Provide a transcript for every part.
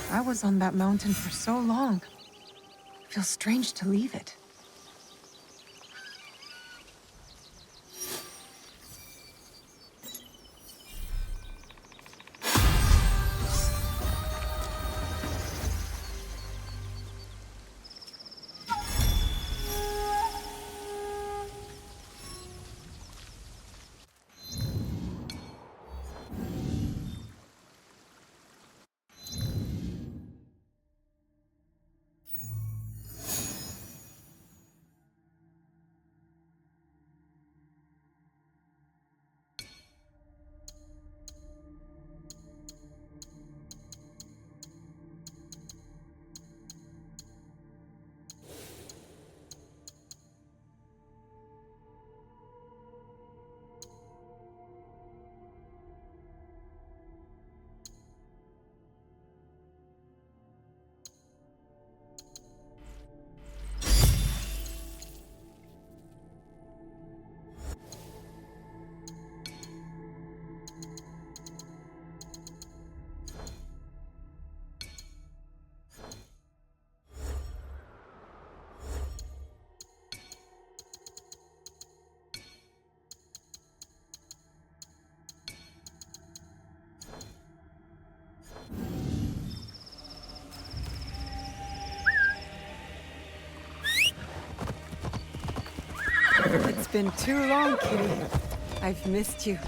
I was on that mountain for so long. It feels strange to leave it. It's been too long, Kitty. I've missed you.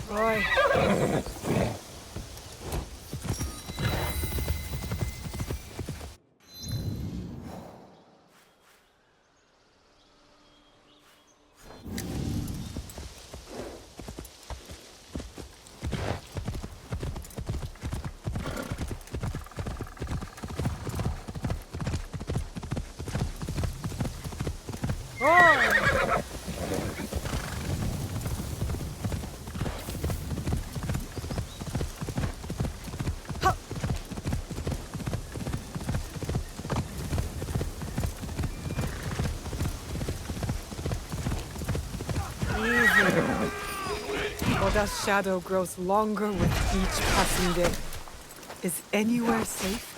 Boy. Oda's shadow grows longer with each passing day. Is anywhere safe?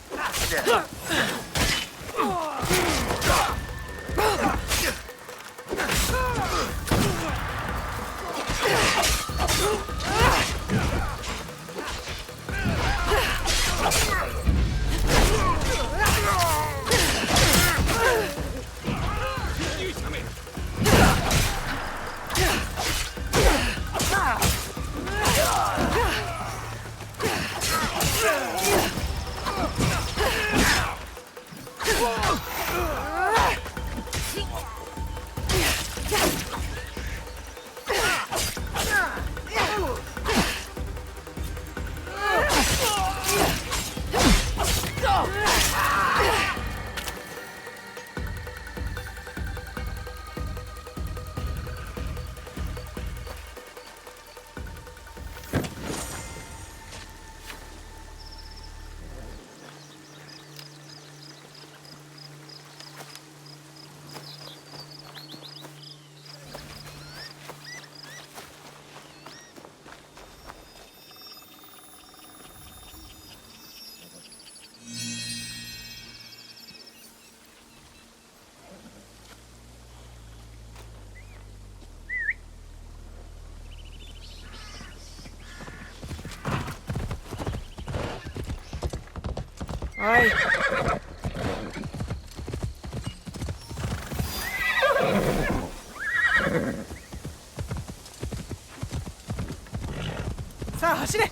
Oi. Sa, hashire!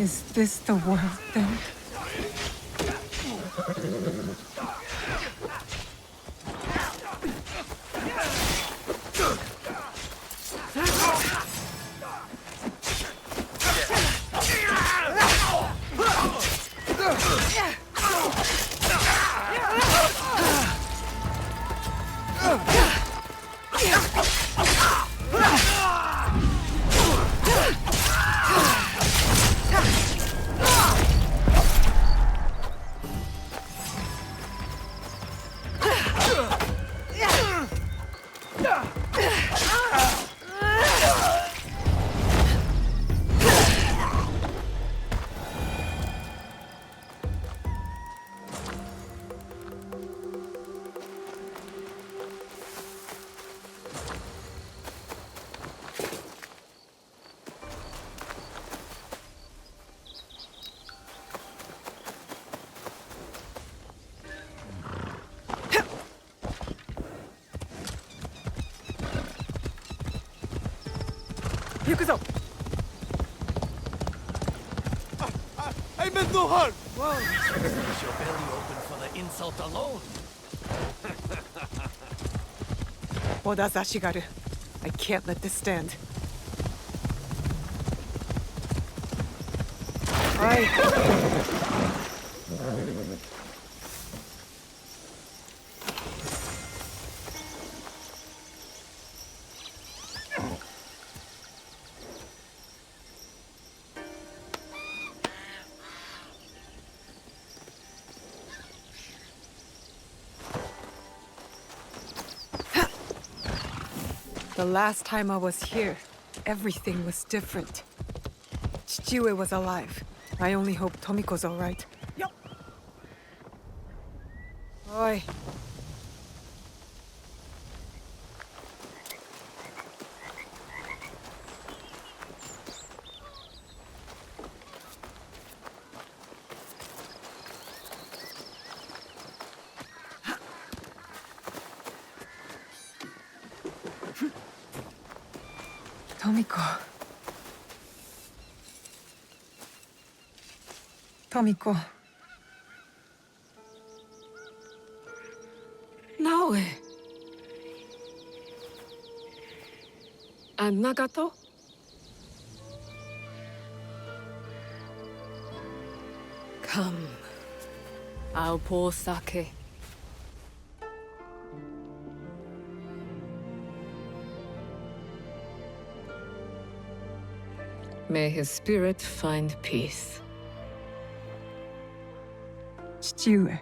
Is this the world then? I meant no harm! Whoa. Is your belly open for the insult alone? Oda Zashigaru. I can't let this stand. Oi. The last time I was here, everything was different. Chichiue was alive. I only hope Tomiko's alright. Yup. Oi. Tomiko. Tomiko. Naoe. And Nagato? Come. I'll pour sake. May his spirit find peace. Chichiue.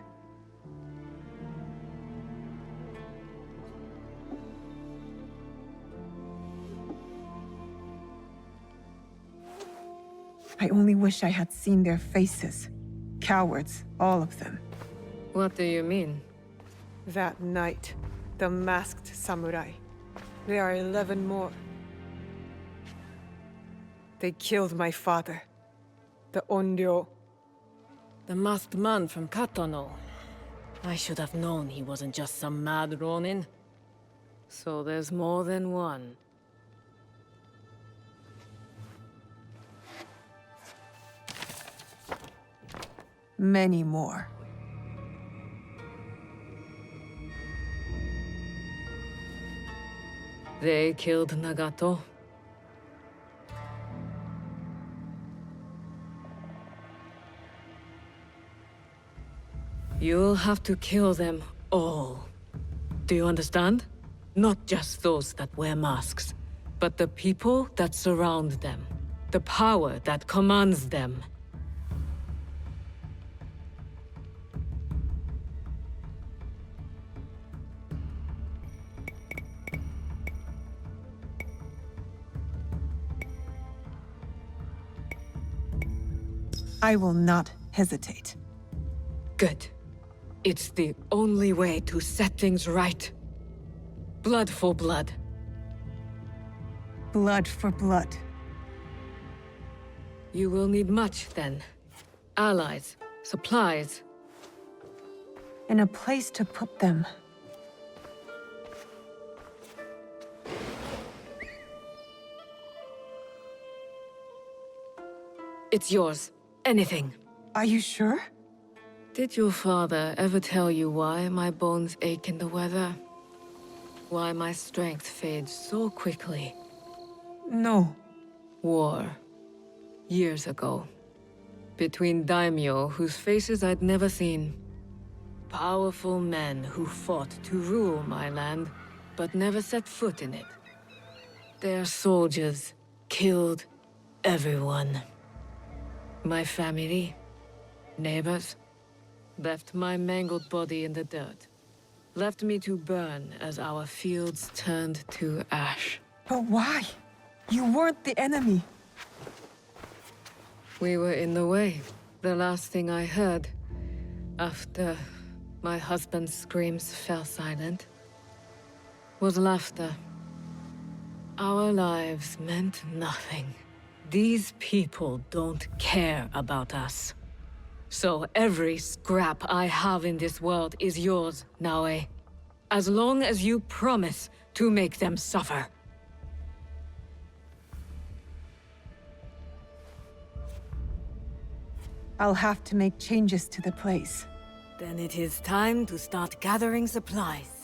I only wish I had seen their faces. Cowards, all of them. What do you mean? That night, the masked samurai. There are 11 more. They killed my father. The Onryo. The masked man from Katono. I should have known he wasn't just some mad ronin. So there's more than one. Many more. They killed Nagato. You'll have to kill them all. Do you understand? Not just those that wear masks, but the people that surround them. The power that commands them. I will not hesitate. Good. It's the only way to set things right. Blood for blood. Blood for blood. You will need much, then. Allies, supplies. And a place to put them. It's yours. Anything. Are you sure? Did your father ever tell you why my bones ache in the weather? Why my strength fades so quickly? No. War. Years ago. Between daimyo whose faces I'd never seen. Powerful men who fought to rule my land, but never set foot in it. Their soldiers killed everyone. My family, neighbors, left my mangled body in the dirt. Left me to burn as our fields turned to ash. But why? You weren't the enemy. We were in the way. The last thing I heard, after my husband's screams fell silent, was laughter. Our lives meant nothing. These people don't care about us. So every scrap I have in this world is yours, Naoe. As long as you promise to make them suffer. I'll have to make changes to the place. Then it is time to start gathering supplies.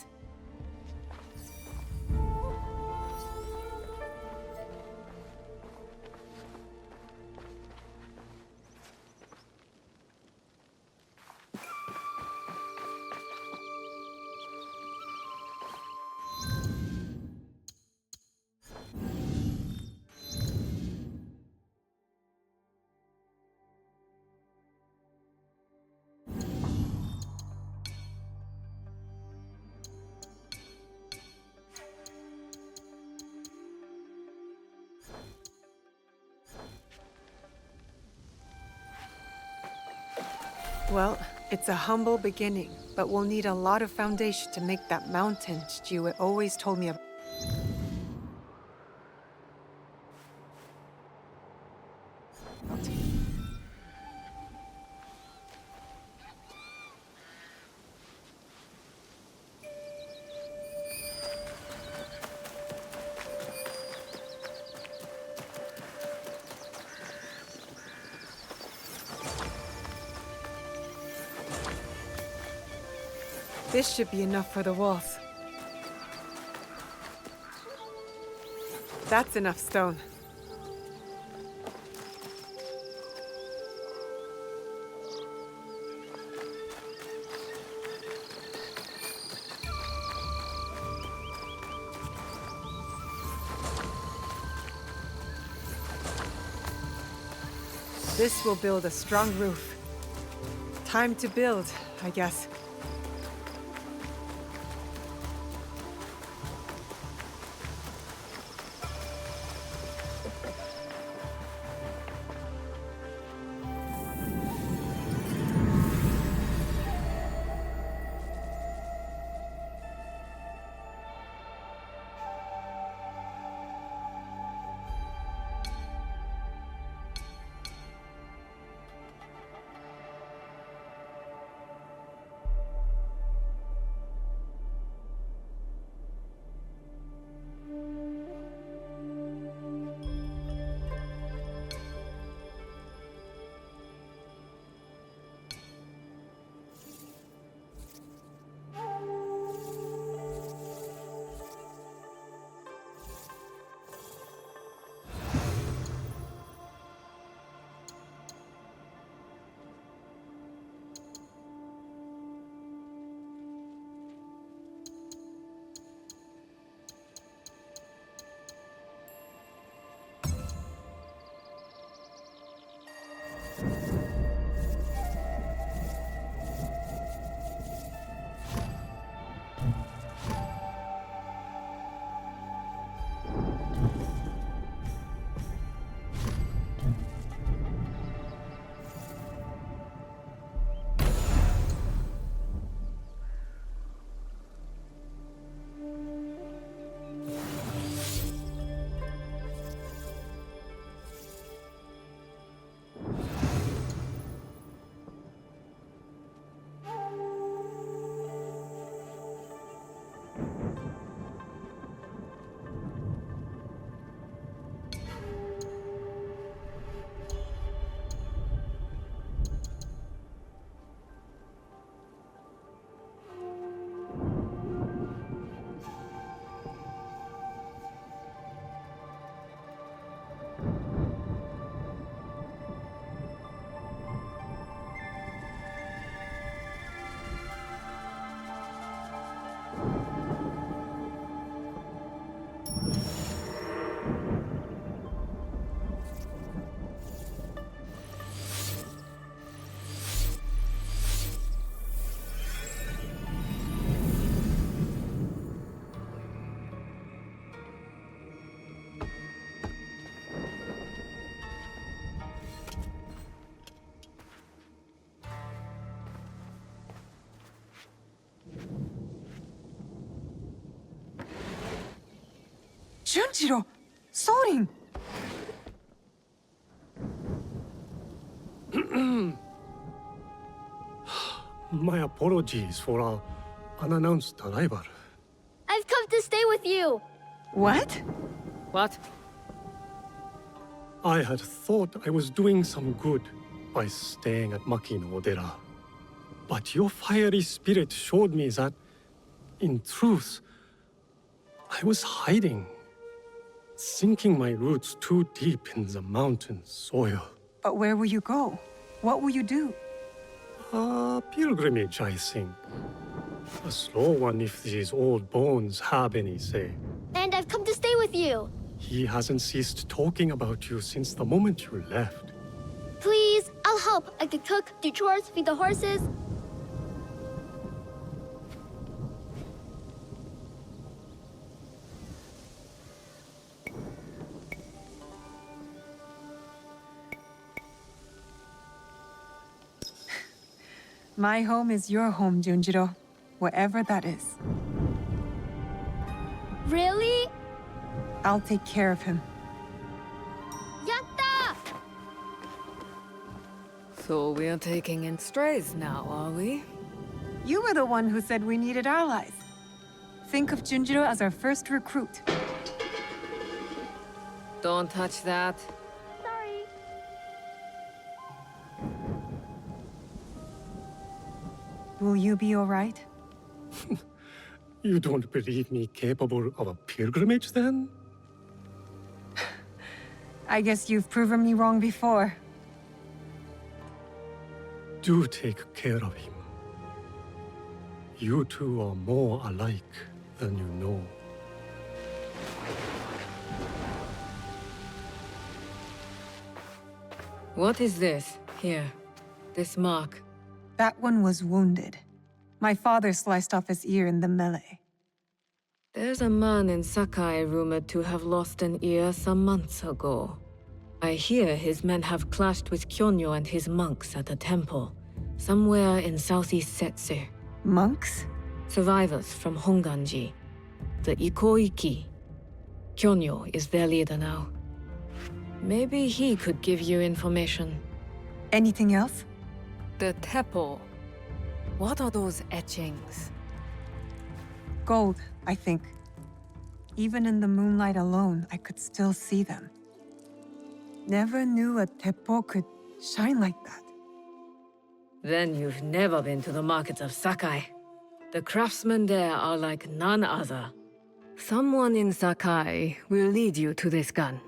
Well, it's a humble beginning, but we'll need a lot of foundation to make that mountain Shijue always told me about. This should be enough for the walls. That's enough stone. This will build a strong roof. Time to build, I guess. Junjiro! Sorin! My apologies for our unannounced arrival. I've come to stay with you! What? What? I had thought I was doing some good by staying at Makino Dera. But your fiery spirit showed me that, in truth, I was hiding, sinking my roots too deep in the mountain soil. But where will you go? What will you do? A pilgrimage, I think. A slow one if these old bones have any say. And I've come to stay with you! He hasn't ceased talking about you since the moment you left. Please, I'll help. I could cook, do chores, feed the horses. My home is your home, Junjiro. Wherever that is. Really? I'll take care of him. Yatta! So we are taking in strays now, are we? You were the one who said we needed allies. Think of Junjiro as our first recruit. Don't touch that. Sorry. Will you be all right? You don't believe me capable of a pilgrimage, then? I guess you've proven me wrong before. Do take care of him. You two are more alike than you know. What is this? Here. This mark. That one was wounded. My father sliced off his ear in the melee. There's a man in Sakai rumored to have lost an ear some months ago. I hear his men have clashed with Kyonyo and his monks at a temple, somewhere in southeast Setsu. Monks? Survivors from Honganji, the Ikoiki. Kyonyo is their leader now. Maybe he could give you information. Anything else? The Teppo. What are those etchings? Gold, I think. Even in the moonlight alone, I could still see them. Never knew a teppo could shine like that. Then you've never been to the markets of Sakai. The craftsmen there are like none other. Someone in Sakai will lead you to this gun.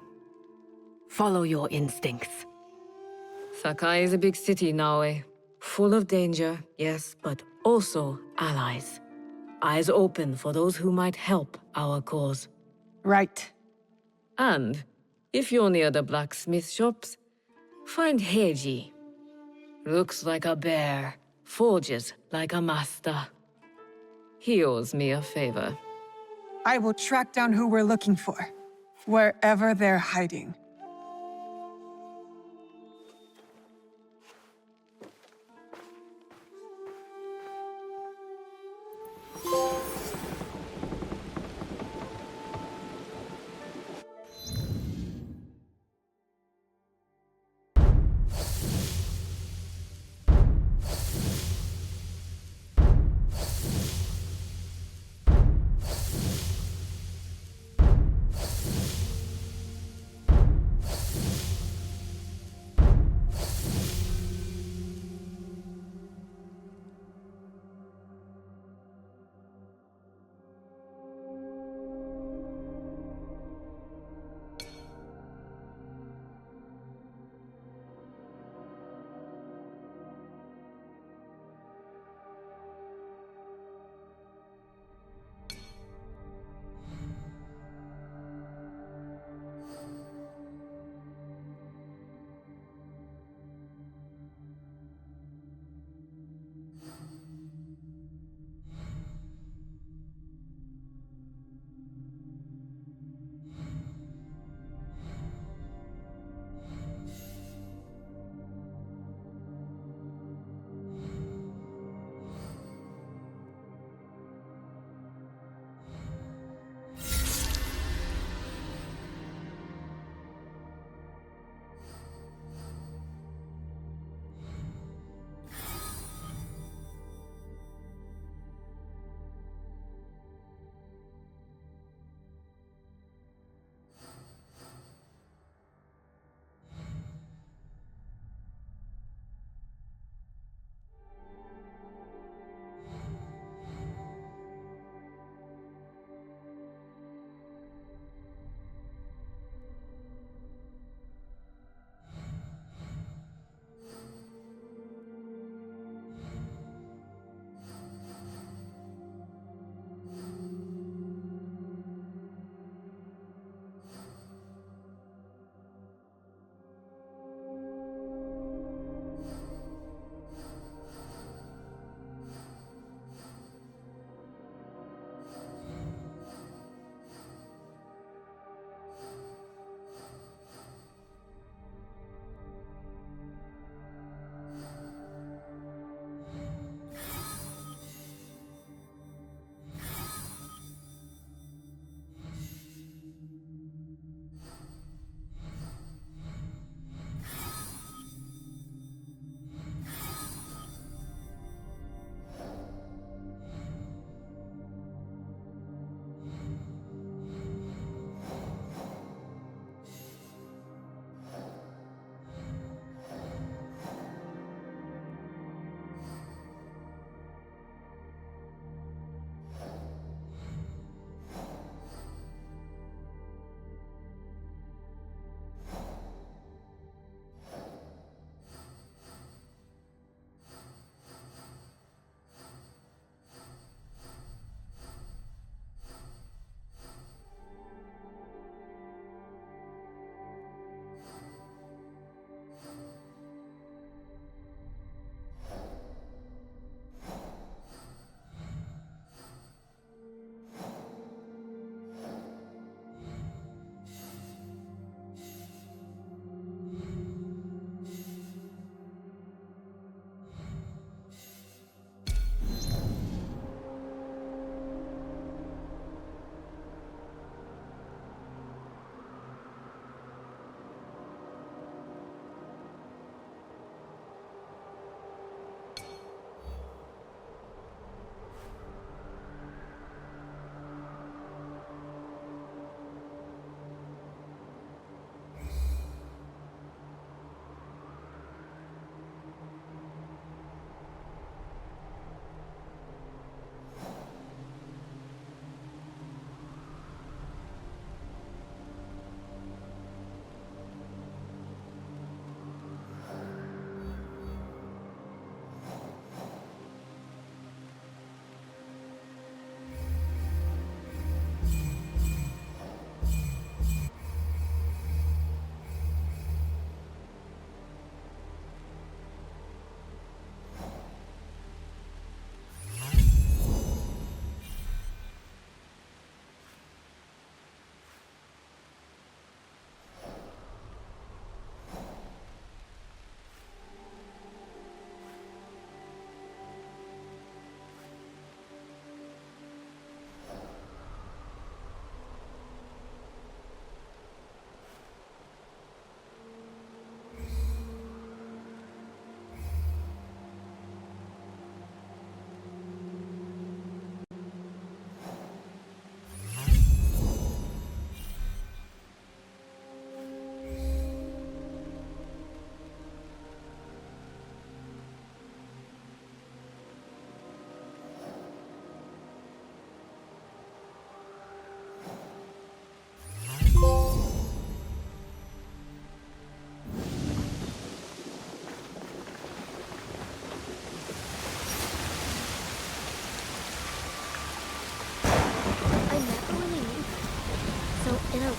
Follow your instincts. Sakai is a big city, Naoe. Full of danger, yes, but also allies. Eyes open for those who might help our cause. Right. And, if you're near the blacksmith shops, find Heiji. Looks like a bear, forges like a master. He owes me a favor. I will track down who we're looking for, wherever they're hiding.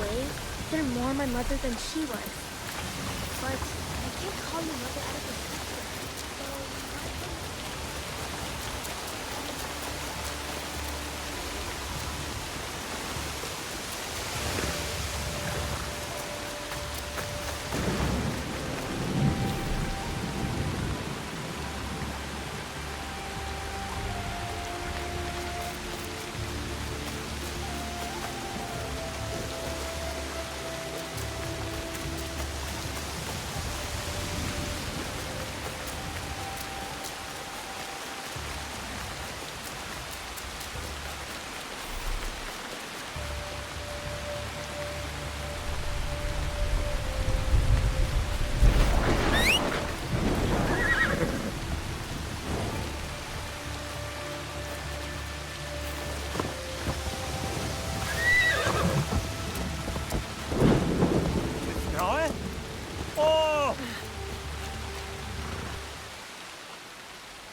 way, you're more my mother than she was. But I can't call you mother out of respect. Naoe? Oh!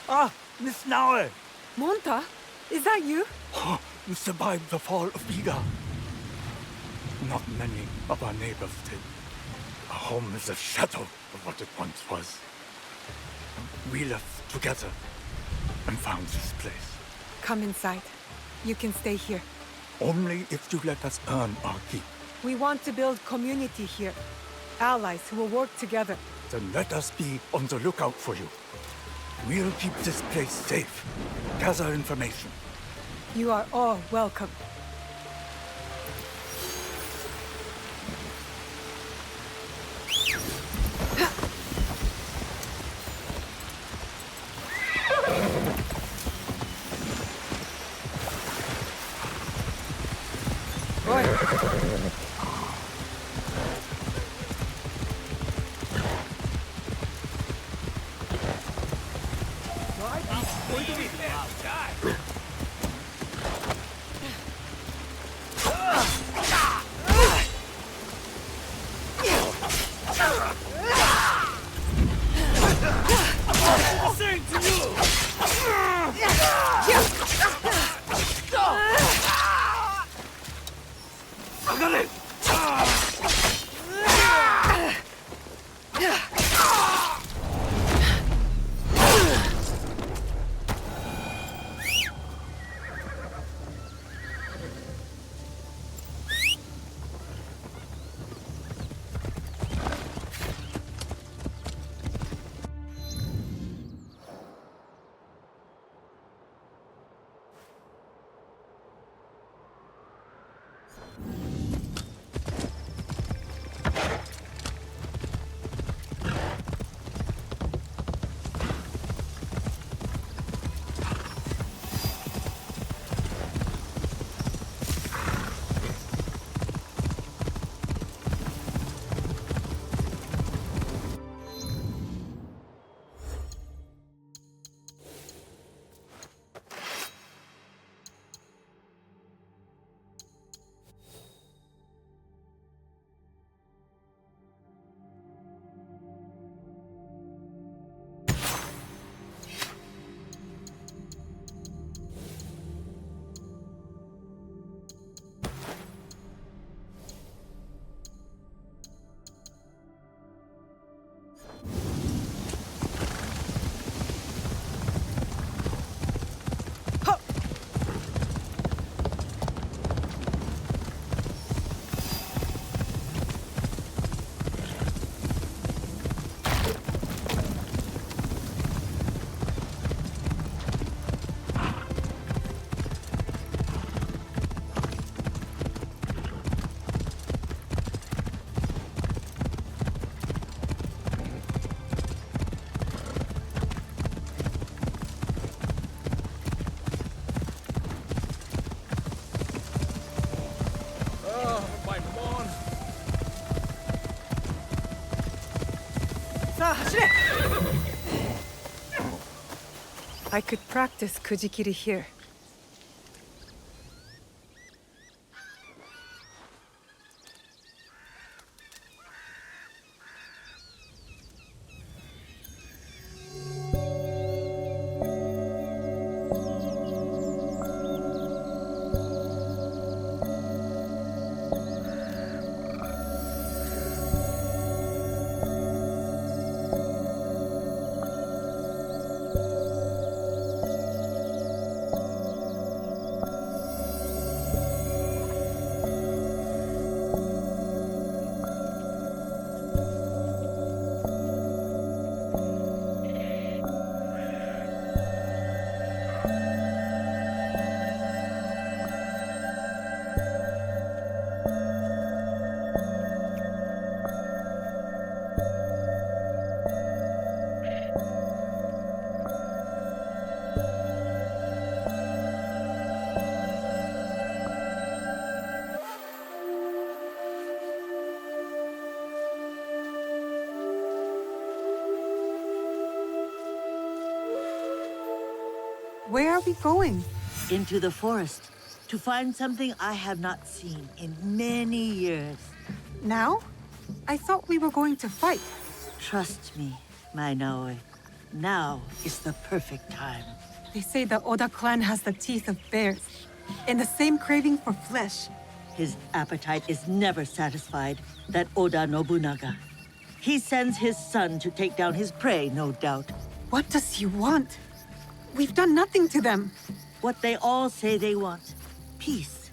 Ah, Miss Naoe! Monta? Is that you? Oh, you survived the fall of Iga. Not many of our neighbors did. Our home is a shadow of what it once was. We left together and found this place. Come inside. You can stay here. Only if you let us earn our keep. We want to build community here. Allies who will work together. Then let us be on the lookout for you. We'll keep this place safe. Gather information. You are all welcome. I could practice Kujikiri here. Where are we going? Into the forest to find something I have not seen in many years. Now? I thought we were going to fight. Trust me, my Naoe. Now is the perfect time. They say the Oda clan has the teeth of bears, and the same craving for flesh. His appetite is never satisfied, that Oda Nobunaga. He sends his son to take down his prey, no doubt. What does he want? We've done nothing to them. What they all say they want, peace.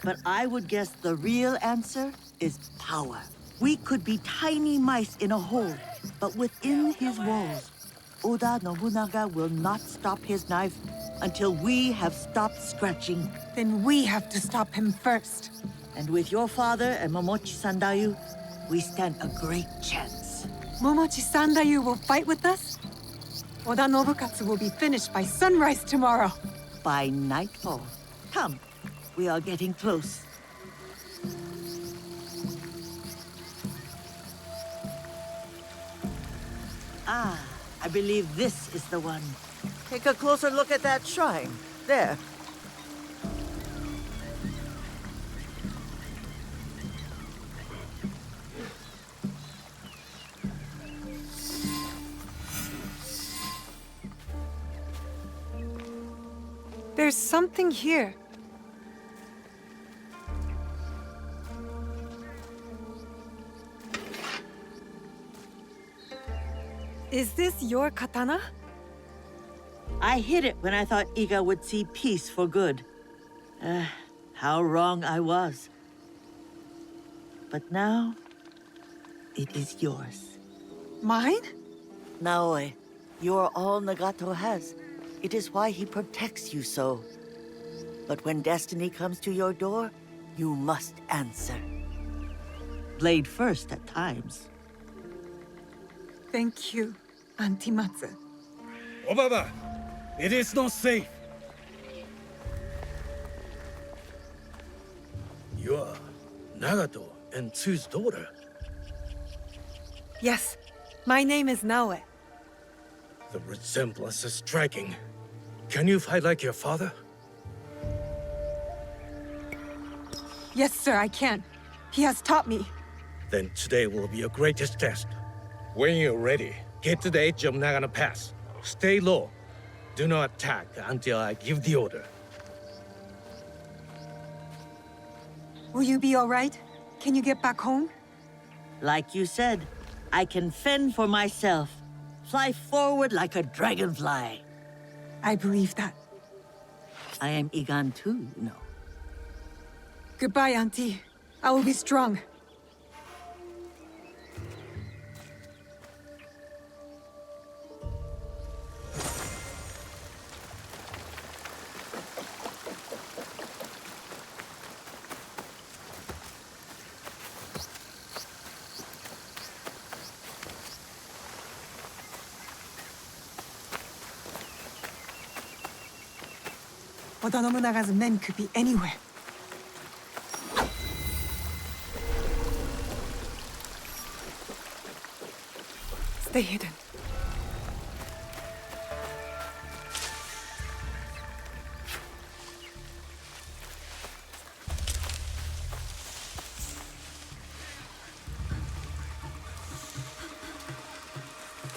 But I would guess the real answer is power. We could be tiny mice in a hole, but within his walls, Oda Nobunaga will not stop his knife until we have stopped scratching. Then we have to stop him first. And with your father and Momochi Sandayu, we stand a great chance. Momochi Sandayu will fight with us? Oda Nobukatsu will be finished by sunrise tomorrow. By nightfall. Come, we are getting close. Ah, I believe this is the one. Take a closer look at that shrine. There. There's something here. Is this your katana? I hid it when I thought Iga would see peace for good. How wrong I was. But now, it is yours. Mine? Naoe, you are all Nagato has. It is why he protects you so. But when destiny comes to your door, you must answer. Blade first at times. Thank you, Auntie Matsu. Obaba, it is not safe. You are Nagato and Tsu's daughter. Yes, my name is Naoe. The resemblance is striking. Can you fight like your father? Yes, sir, I can. He has taught me. Then today will be your greatest test. When you're ready, get to the edge of Nagano Pass. Stay low. Do not attack until I give the order. Will you be all right? Can you get back home? Like you said, I can fend for myself. Fly forward like a dragonfly. I believe that. I am Igan too, you know. Goodbye, Auntie. I will be strong. Oda Nobunaga's men could be anywhere. Stay hidden.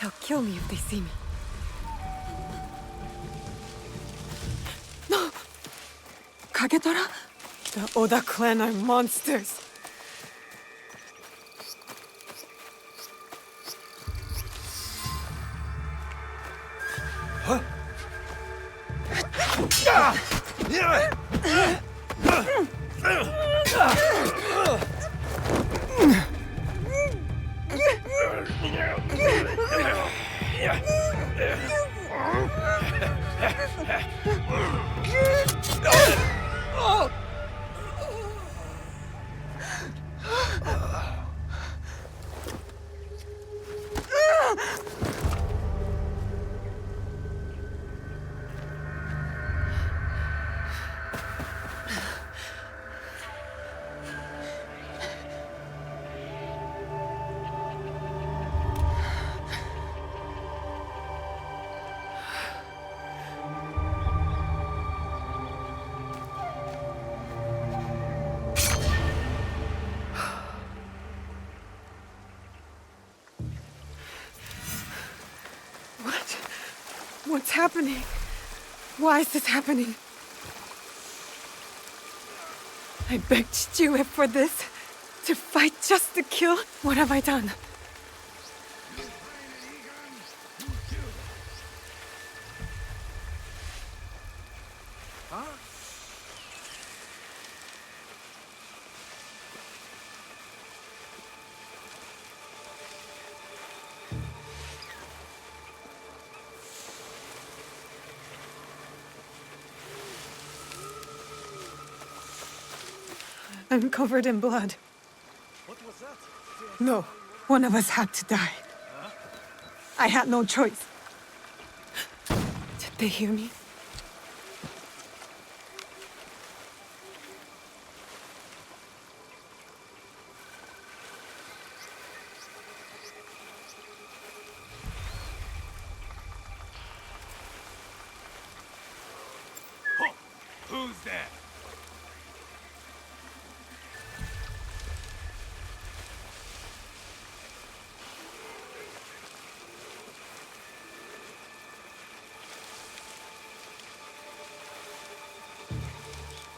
They'll kill me if they see me. No! Kagetora? The Oda clan are monsters. What's happening? Why is this happening? I begged Chichiue for this. To fight just to kill? What have I done? I'm covered in blood. What was that? No, one of us had to die. I had no choice. Did they hear me? Who's there?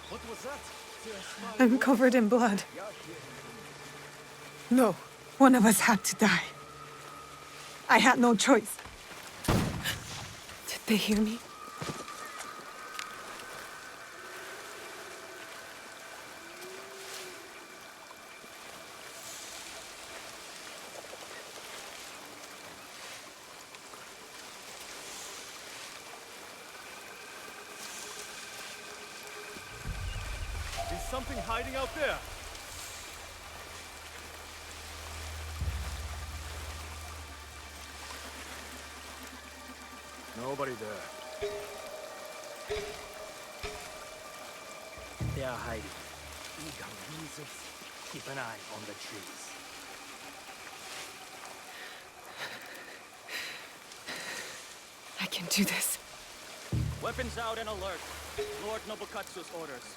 What was that? I'm covered in blood. No, one of us had to die. I had no choice. Did they hear me? Is something hiding out there? Nobody there. They are hiding. Eager weasels. Keep an eye on the trees. I can do this. Weapons out and alert. Lord Nobukatsu's orders.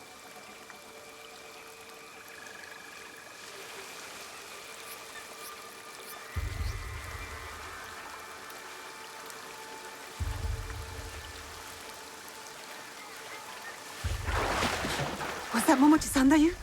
Was that Momochi-san that you?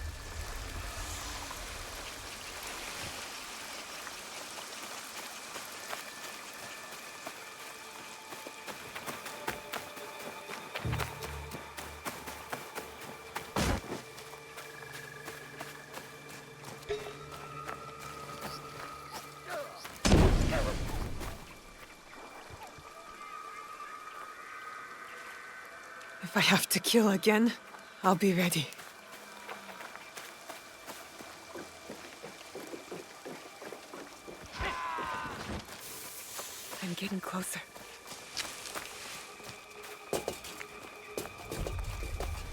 If I have to kill again, I'll be ready. I'm getting closer.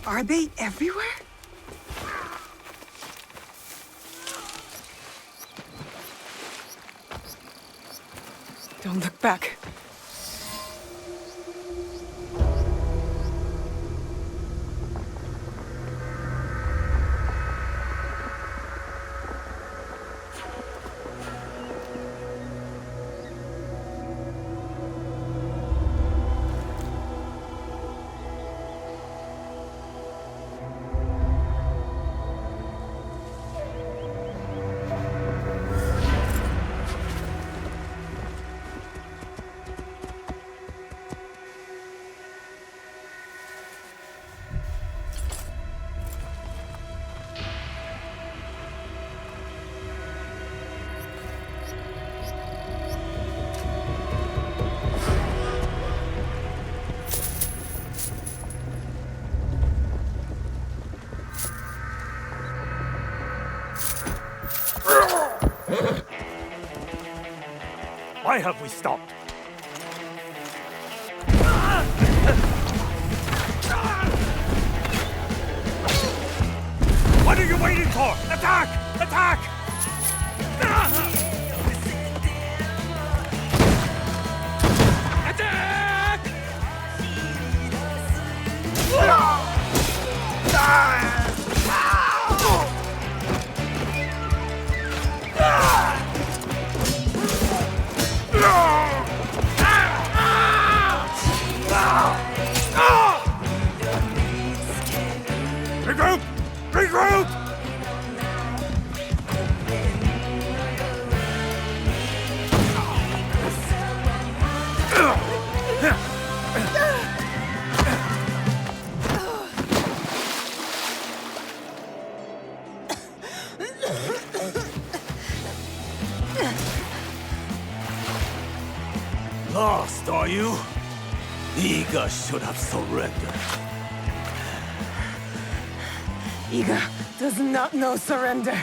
Are they everywhere? Don't look back. Why have we stopped? What are you waiting for? Attack! Attack! Attack! Lost, are you? Iga should have surrendered. Iga does not know surrender.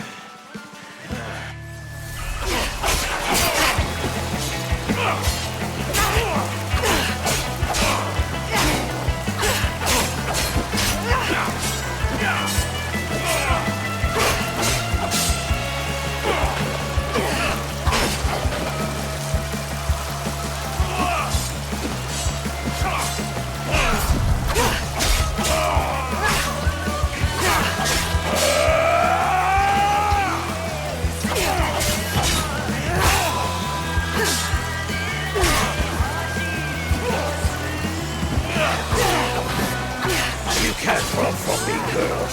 You can't run from me, girl.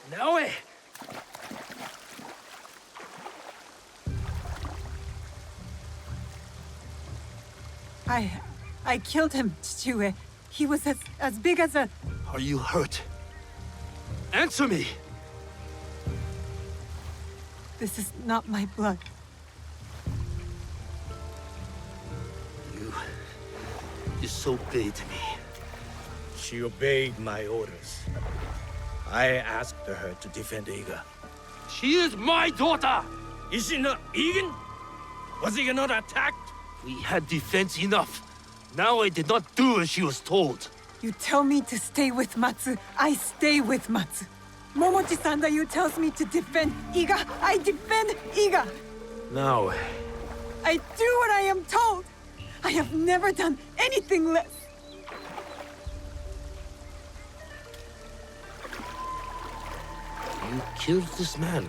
Naoe! I killed him, Chichue. He was as big as a... Are you hurt? Answer me! This is not my blood. You disobeyed me. She obeyed my orders. I asked her to defend Iga. She is my daughter! Is she not Egan? Was Iga not attacked? We had defense enough. Now I did not do as she was told. You tell me to stay with Matsu, I stay with Matsu. Momochi-san you tells me to defend Iga, I defend Iga. Now, I do what I am told. I have never done anything less. you killed this man.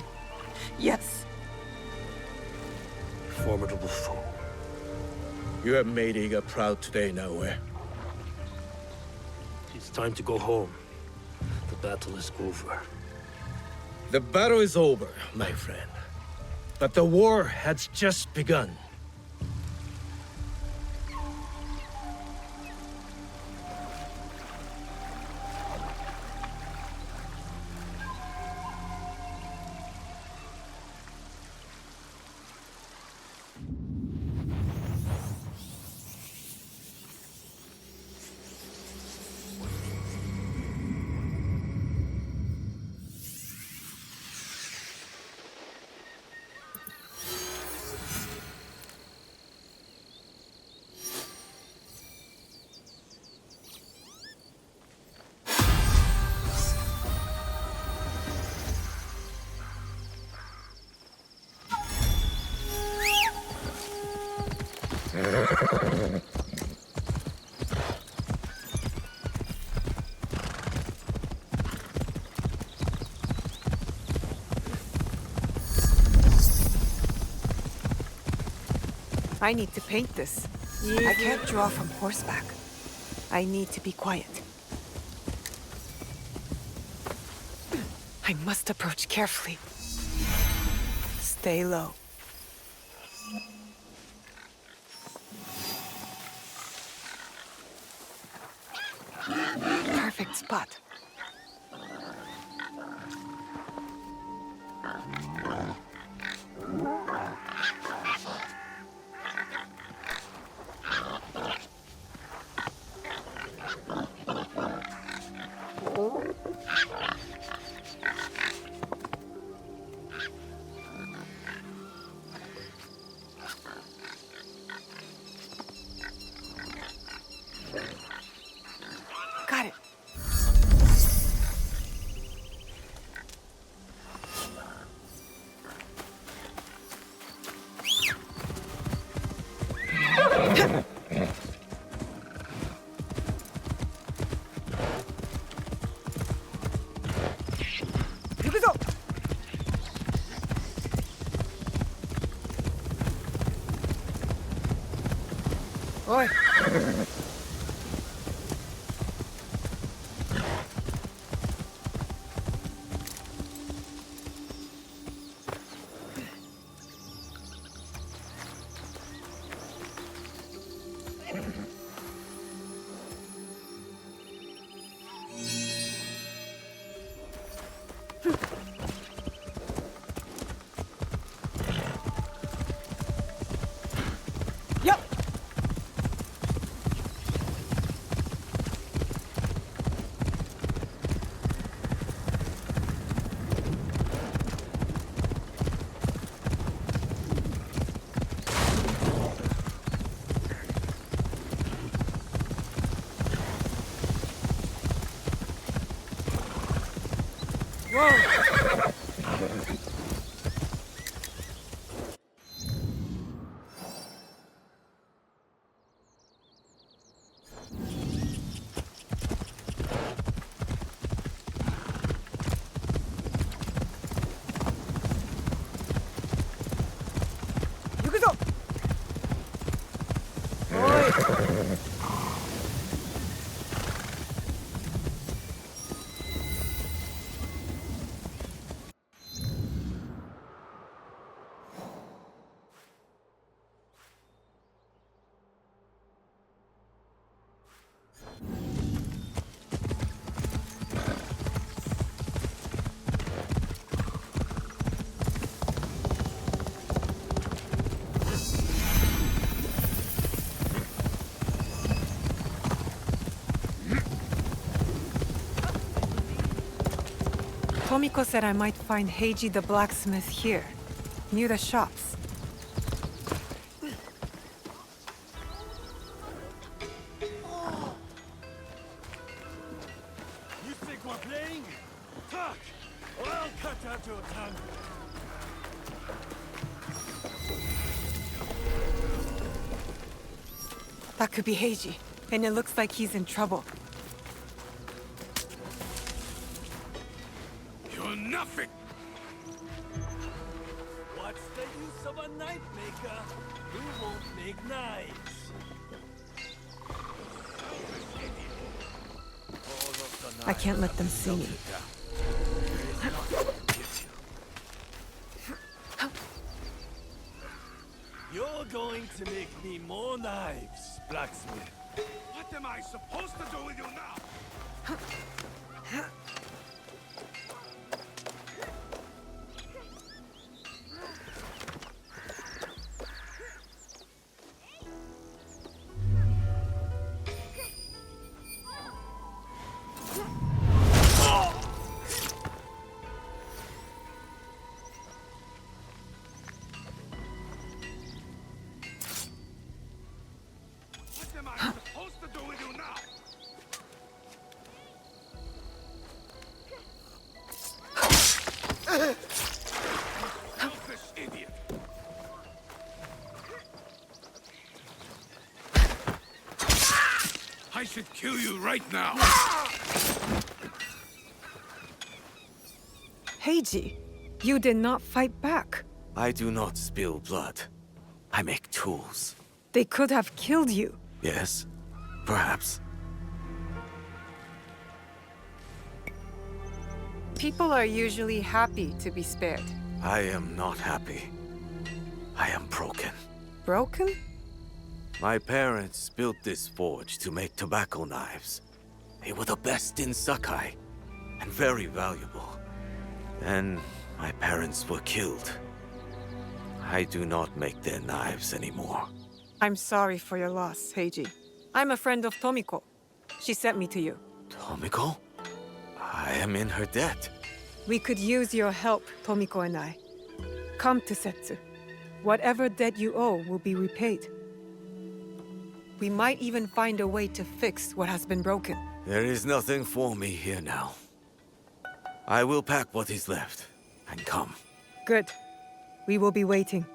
Yes, Formidable foe. You have made Iga proud today, Naoe. It's time to go home. The battle is over. The battle is over, my friend. But the war has just begun. I need to paint this. I can't draw from horseback. I need to be quiet. I must approach carefully. Stay low. Perfect spot. Got it. Here we go. Oi. 行くぞ。Tomiko said I might find Heiji the blacksmith here, near the shops. You think we're playing? Talk, or I'll cut out your tongue. That could be Heiji, and it looks like he's in trouble. You're nothing! What's the use of a knife maker who won't make knives? I can't let them see me. You're going to make me more knives, blacksmith. What am I supposed to do with you now? What am I supposed to do with you now? Selfish idiot! I should kill you right now! Heiji, you did not fight back. I do not spill blood. I make tools. They could have killed you. Yes, perhaps. People are usually happy to be spared. I am not happy. I am broken. Broken? My parents built this forge to make tobacco knives. They were the best in Sakai, and very valuable. Then my parents were killed. I do not make their knives anymore. I'm sorry for your loss, Heiji. I'm a friend of Tomiko. She sent me to you. Tomiko? I am in her debt. We could use your help, Tomiko and I. Come to Setsu. Whatever debt you owe will be repaid. We might even find a way to fix what has been broken. There is nothing for me here now. I will pack what is left and come. Good. We will be waiting.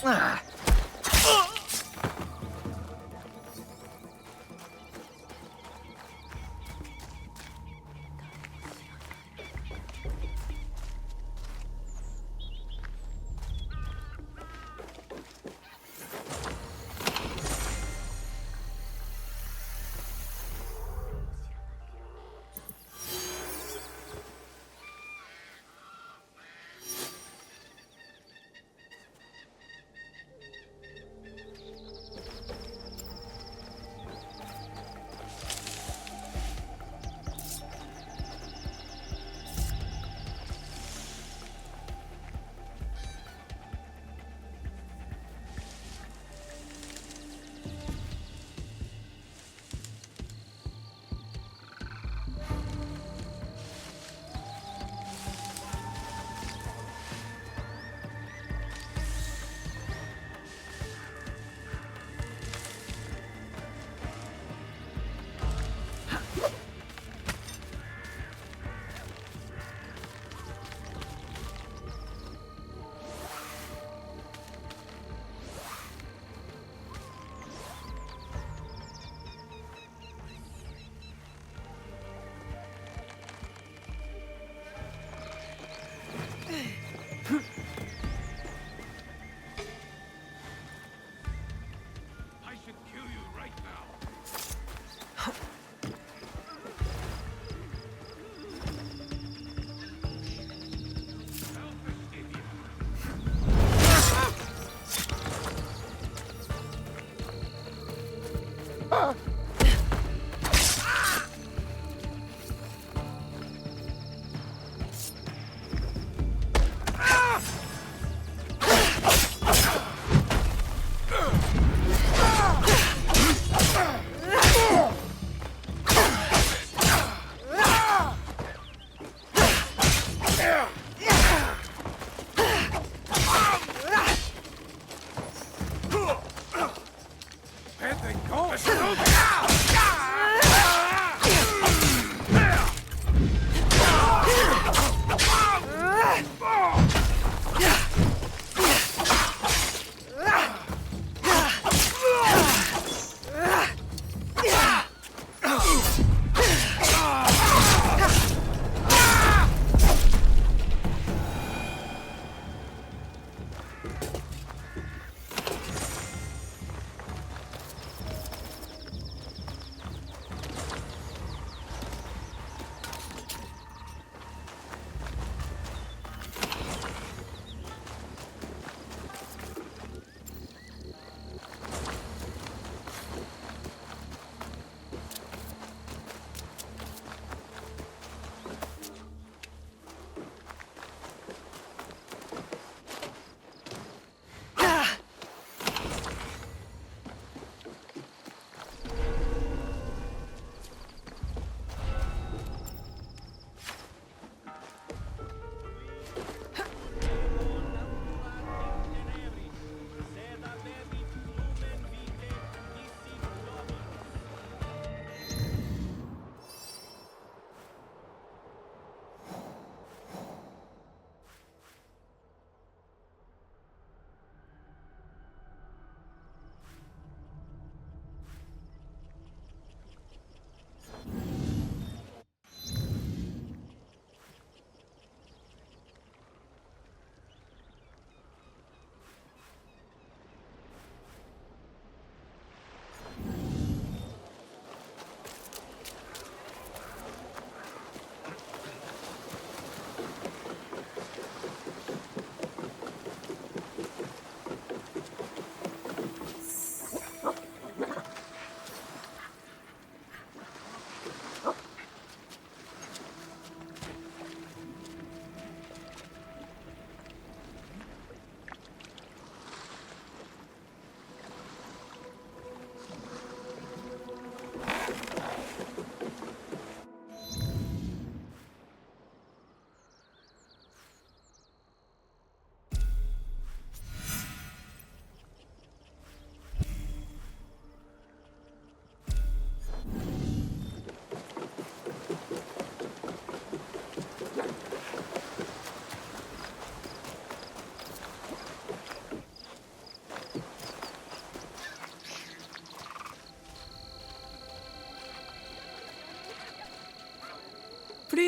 Ah.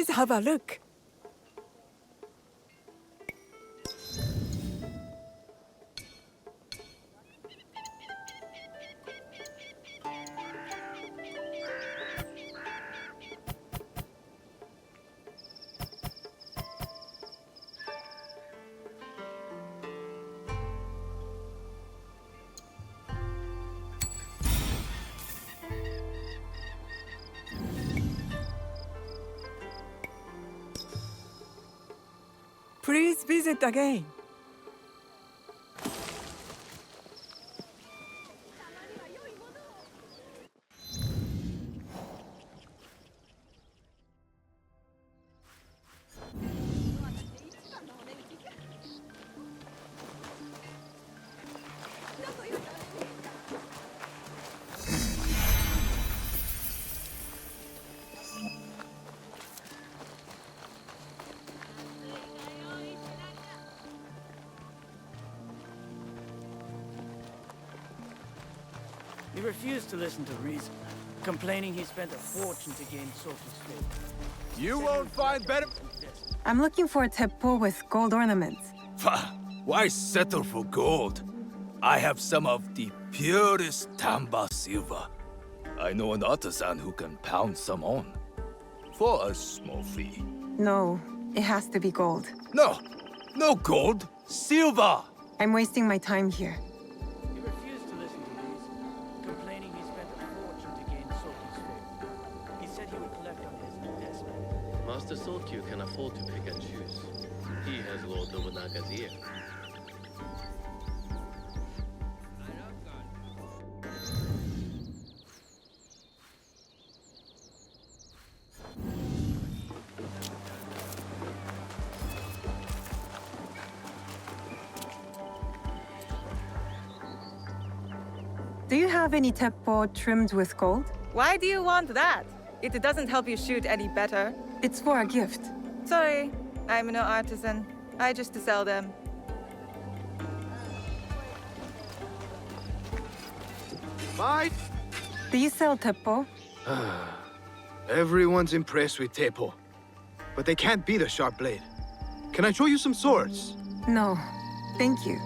Please have a look. Please visit again. He refused to listen to reason, complaining he spent a fortune to gain Soki's favor. You won't find better... I'm looking for a teppo with gold ornaments. Why settle for gold? I have some of the purest Tamba silver. I know an artisan who can pound some on. For a small fee. No, it has to be gold. No gold. Silver! I'm wasting my time here. He refused to listen to reason, complaining he spent a fortune to gain Soki's favor. He said he would collect on his investment. Master Sokyu can afford to pick and choose. He has Lord Nobunaga's ear. Do you have any teppo trimmed with gold? Why do you want that? It doesn't help you shoot any better. It's for a gift. Sorry, I'm no artisan. I just sell them. Fight! Do you sell teppo? Everyone's impressed with Teppo, but they can't beat a sharp blade. Can I show you some swords? No, thank you.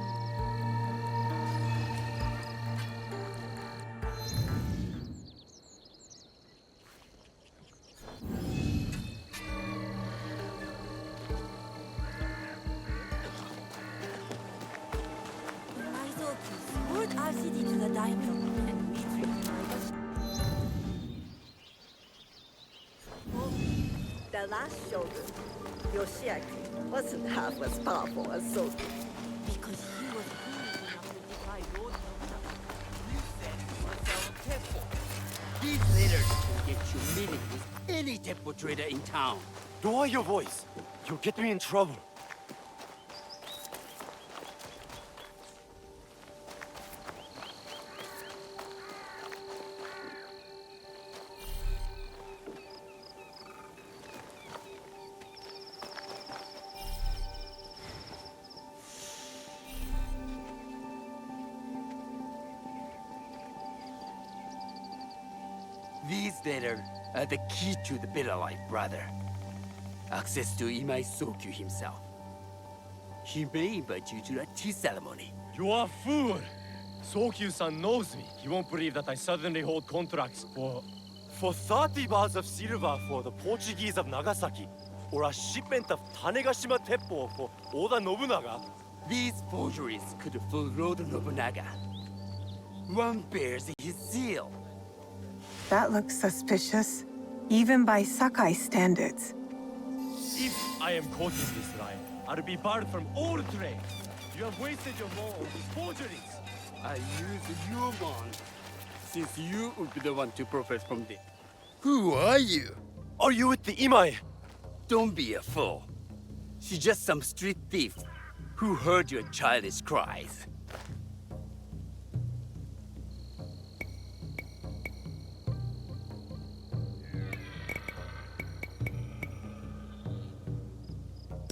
The last shogun, Yasuke, wasn't half as powerful as Soki. Because he was foolish enough to defy Lord Nobunaga. You said you must sell Teppo. These letters will get you meeting with any Teppo trader in town. Lower your voice. You'll get me in trouble. These letters are the key to the better life, brother. Access to Imai Sokyu himself. He may invite you to a tea ceremony. You are a fool! Sokyu-san knows me. He won't believe that I suddenly hold contracts for 30 bars of silver for the Portuguese of Nagasaki, or a shipment of Tanegashima Teppo for Oda Nobunaga. These forgeries could fool Lord Nobunaga. One bears his seal. That looks suspicious, even by Sakai standards. If I am caught in this lie, I'll be barred from all trade. You have wasted your law on these forgeries. I use your man, since you would be the one to profit from them. Who are you? Are you with the Imai? Don't be a fool. She's just some street thief who heard your childish cries.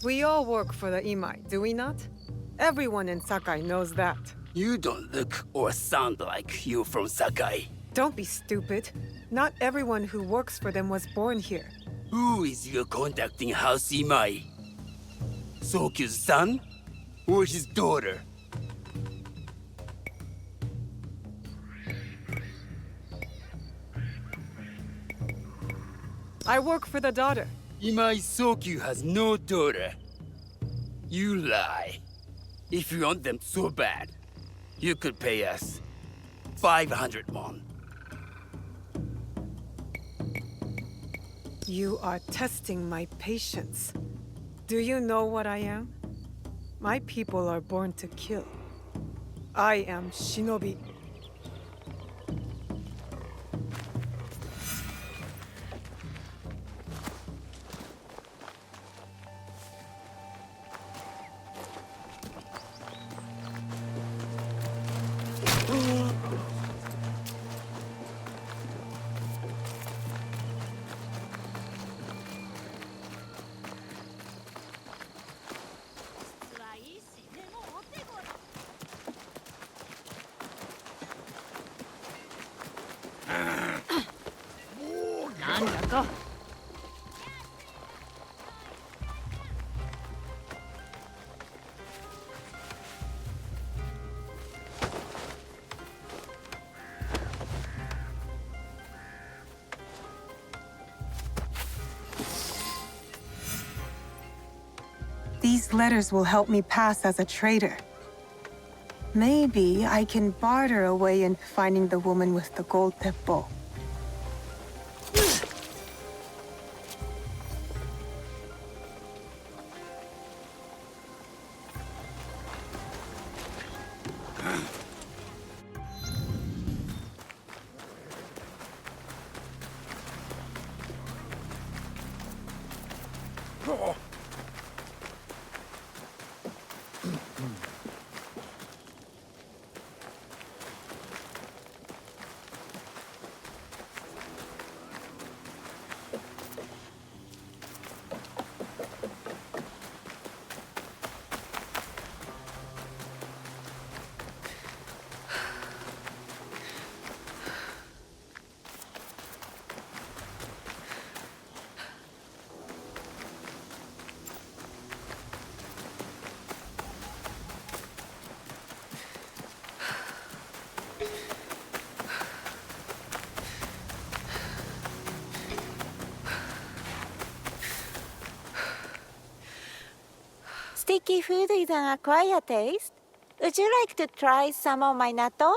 We all work for the Imai, do we not? Everyone in Sakai knows that. You don't look or sound like you from Sakai. Don't be stupid. Not everyone who works for them was born here. Who is your contact in House Imai? Sokyu's son? Or his daughter? I work for the daughter. Imai Sokyu has no daughter. You lie. If you want them so bad, you could pay us 500 won. You are testing my patience. Do you know what I am? My people are born to kill. I am Shinobi. These letters will help me pass as a trader. Maybe I can barter a way into finding the woman with the gold teppo. Sticky food is an acquired taste. Would you like to try some of my natto?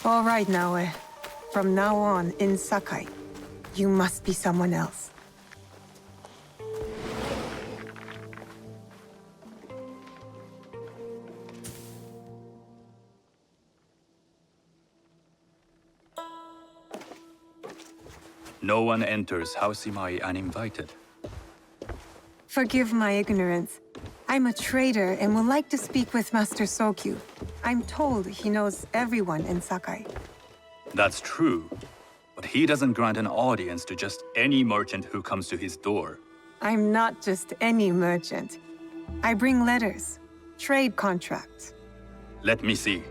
All right, Naoe. From now on, in Sakai, you must be someone else. No one enters House Imai uninvited. Forgive my ignorance. I'm a trader and would like to speak with Master Sokyu. I'm told he knows everyone in Sakai. That's true, but he doesn't grant an audience to just any merchant who comes to his door. I'm not just any merchant. I bring letters, trade contracts. Let me see.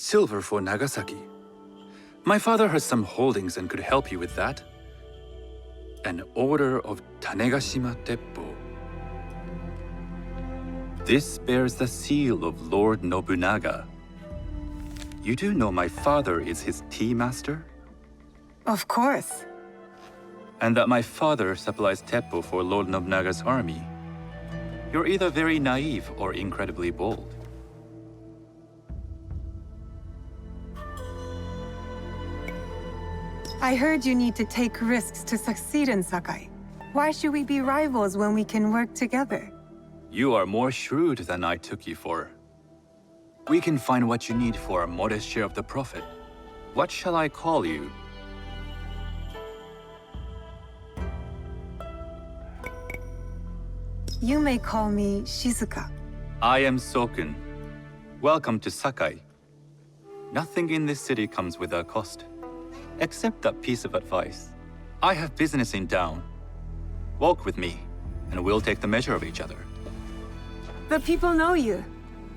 silver for Nagasaki. My father has some holdings and could help you with that. An order of Tanegashima Teppo. This bears the seal of Lord Nobunaga. You do know my father is his tea master? Of course. And that my father supplies Teppo for Lord Nobunaga's army. You're either very naive or incredibly bold. I heard you need to take risks to succeed in Sakai. Why should we be rivals when we can work together? You are more shrewd than I took you for. We can find what you need for a modest share of the profit. What shall I call you? You may call me Shizuka. I am Sokun. Welcome to Sakai. Nothing in this city comes without cost. Except that piece of advice. I have business in town. Walk with me, and we'll take the measure of each other. The people know you.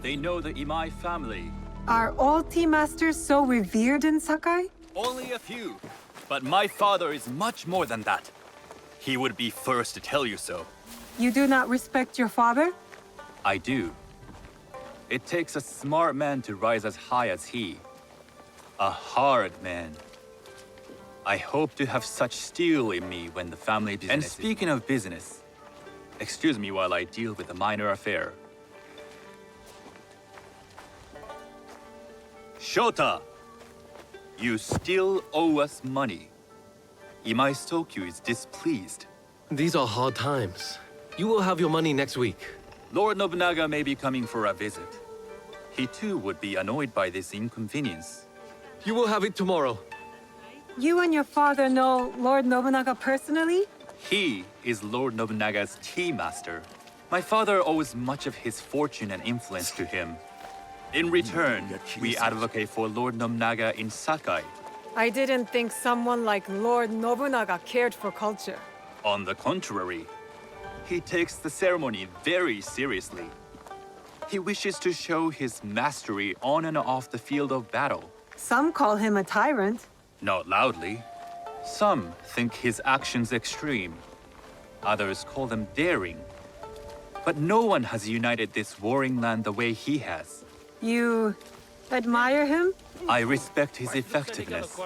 They know the Imai family. Are all tea masters so revered in Sakai? Only a few. But my father is much more than that. He would be first to tell you so. You do not respect your father? I do. It takes a smart man to rise as high as he. A hard man. I hope to have such steel in me when the family business. And speaking of business, excuse me while I deal with a minor affair. Shota! You still owe us money. Imai Sokyu is displeased. These are hard times. You will have your money next week. Lord Nobunaga may be coming for a visit. He too would be annoyed by this inconvenience. You will have it tomorrow. You and your father know Lord Nobunaga personally? He is Lord Nobunaga's tea master. My father owes much of his fortune and influence to him. In return, we advocate for Lord Nobunaga in Sakai. I didn't think someone like Lord Nobunaga cared for culture. On the contrary, he takes the ceremony very seriously. He wishes to show his mastery on and off the field of battle. Some call him a tyrant. Not loudly. Some think his actions extreme. Others call them daring. But no one has united this warring land the way he has. You admire him? I respect his effectiveness.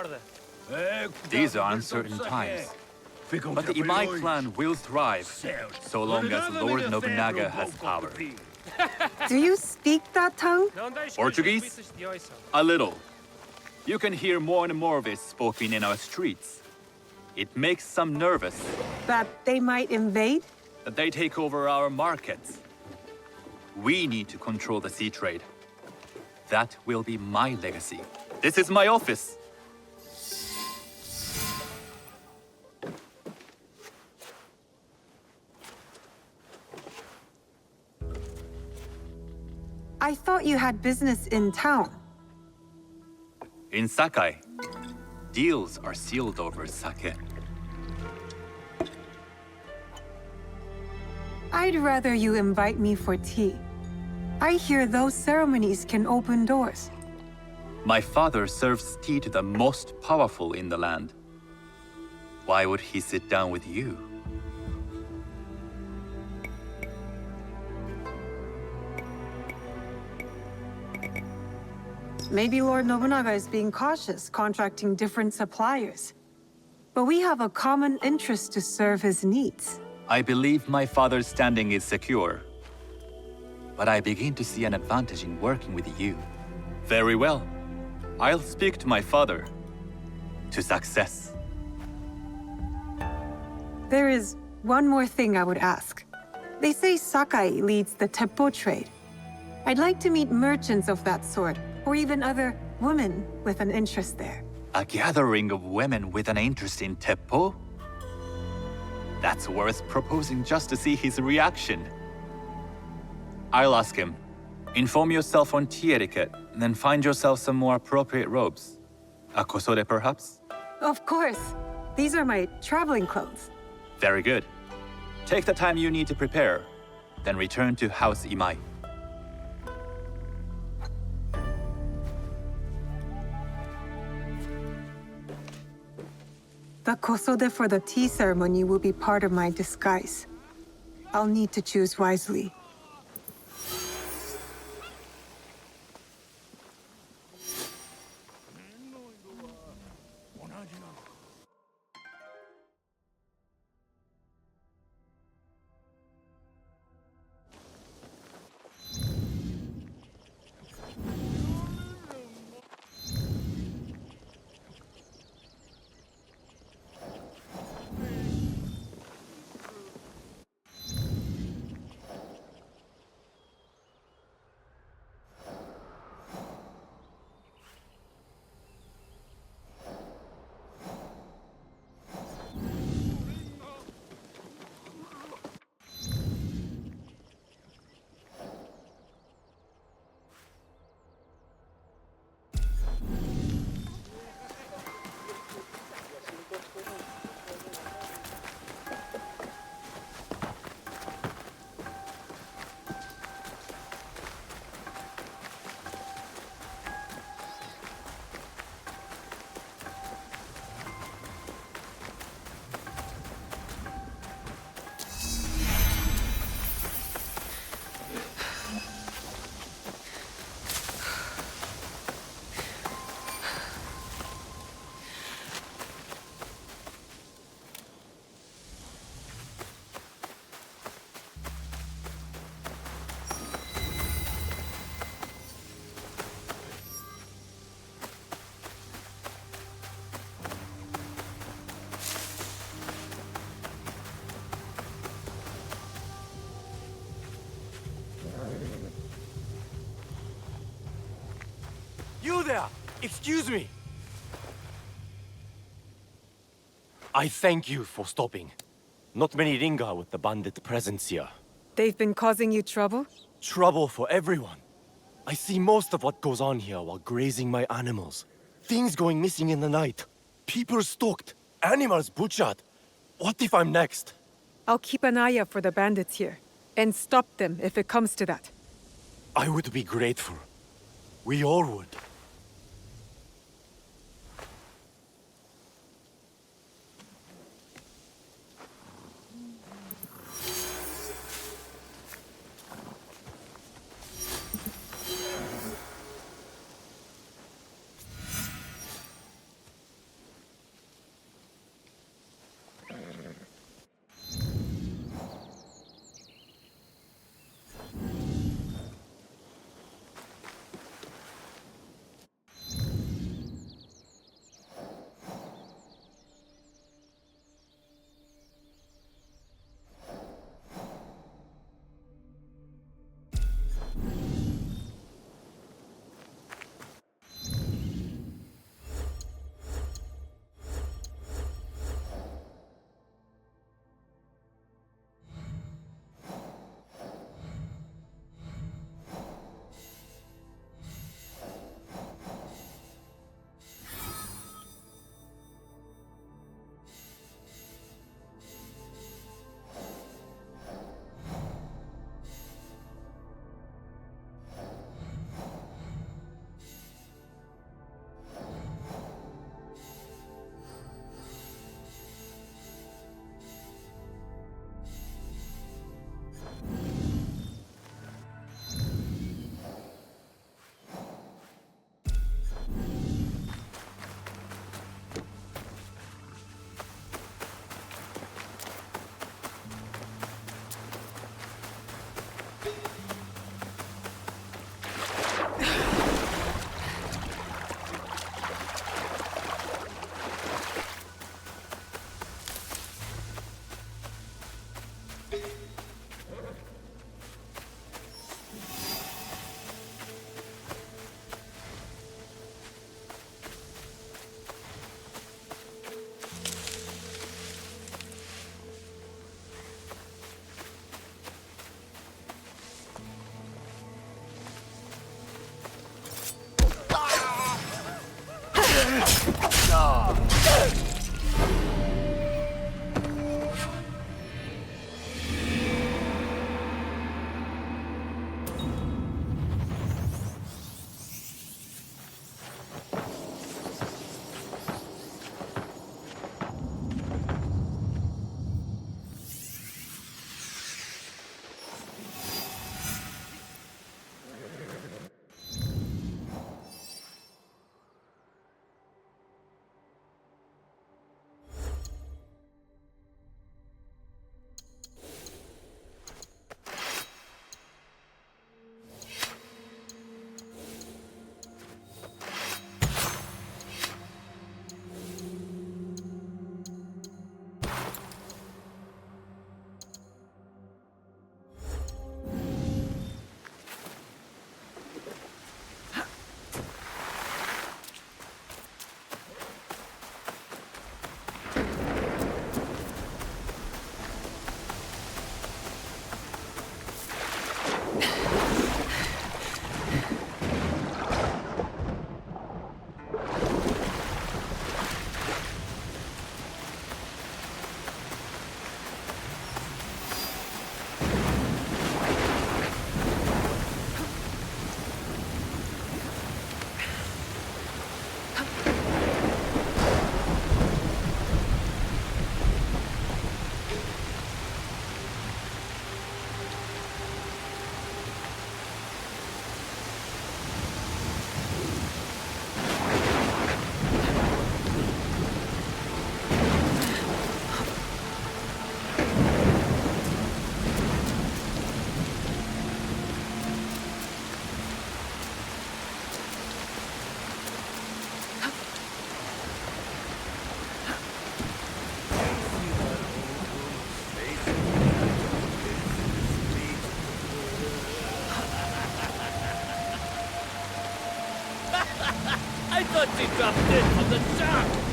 These are uncertain times. But the Imai clan will thrive, so long as Lord Nobunaga has power. Do you speak that tongue? Portuguese? A little. You can hear more and more of it spoken in our streets. It makes some nervous. That they might invade? That they take over our markets. We need to control the sea trade. That will be my legacy. This is my office. I thought you had business in town. In Sakai, deals are sealed over sake. I'd rather you invite me for tea. I hear those ceremonies can open doors. My father serves tea to the most powerful in the land. Why would he sit down with you? Maybe Lord Nobunaga is being cautious, contracting different suppliers. But we have a common interest to serve his needs. I believe my father's standing is secure. But I begin to see an advantage in working with you. Very well. I'll speak to my father. To success. There is one more thing I would ask. They say Sakai leads the Teppo trade. I'd like to meet merchants of that sort, or even other women with an interest there. A gathering of women with an interest in Teppo? That's worth proposing just to see his reaction. I'll ask him. Inform yourself on tea etiquette, and then find yourself some more appropriate robes. A kosore, perhaps? Of course. These are my traveling clothes. Very good. Take the time you need to prepare, then return to House Imai. The kosode for the tea ceremony will be part of my disguise. I'll need to choose wisely. You there! Excuse me! I thank you for stopping. Not many linger with the bandit presence here. They've been causing you trouble? Trouble for everyone. I see most of what goes on here while grazing my animals. Things going missing in the night. People stalked. Animals butchered. What if I'm next? I'll keep an eye out for the bandits here, and stop them if it comes to that. I would be grateful. We all would. He dropped in from the top!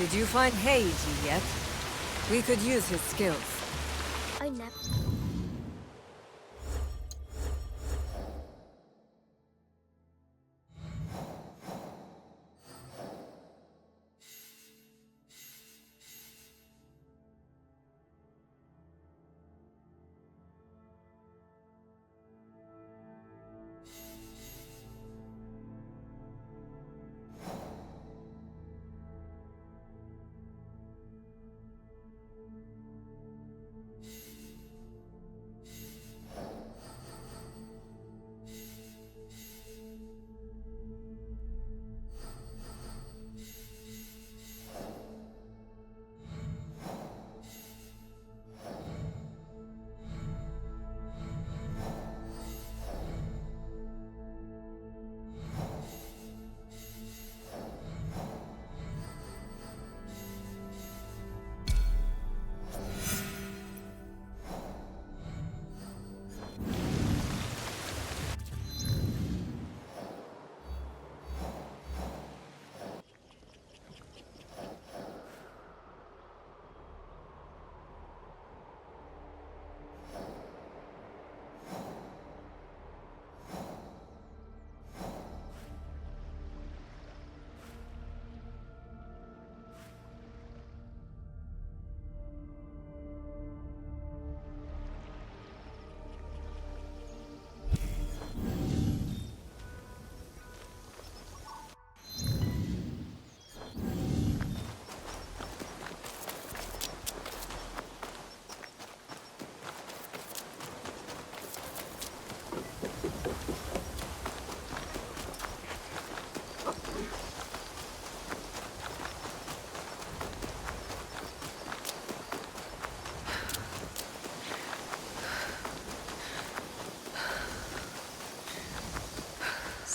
Did you find Heiji yet? We could use his skills. I never...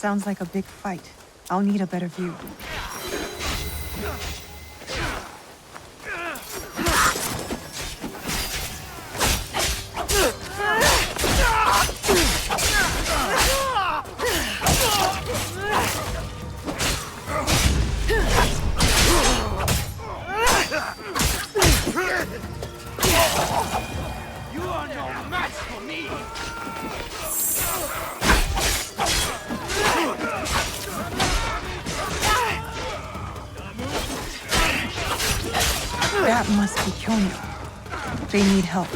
sounds like a big fight. I'll need a better view. You are no match for me! That must be Kyonyo. They need help.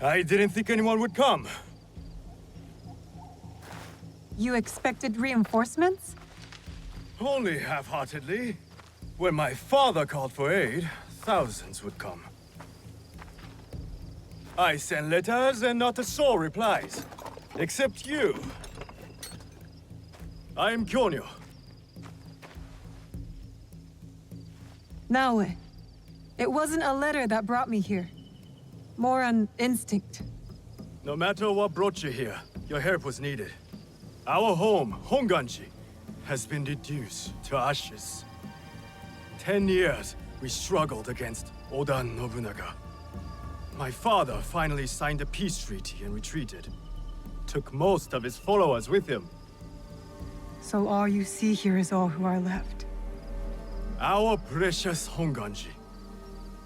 I didn't think anyone would come. You expected reinforcements? Only half-heartedly. When my father called for aid, thousands would come. I sent letters and not a soul replies. Except you. I am Kyonyo. Naoe, it wasn't a letter that brought me here. More an instinct. No matter what brought you here, your help was needed. Our home, Honganji, has been reduced to ashes. 10 years we struggled against Oda Nobunaga. My father finally signed a peace treaty and retreated. Took most of his followers with him. So all you see here is all who are left. Our precious Honganji.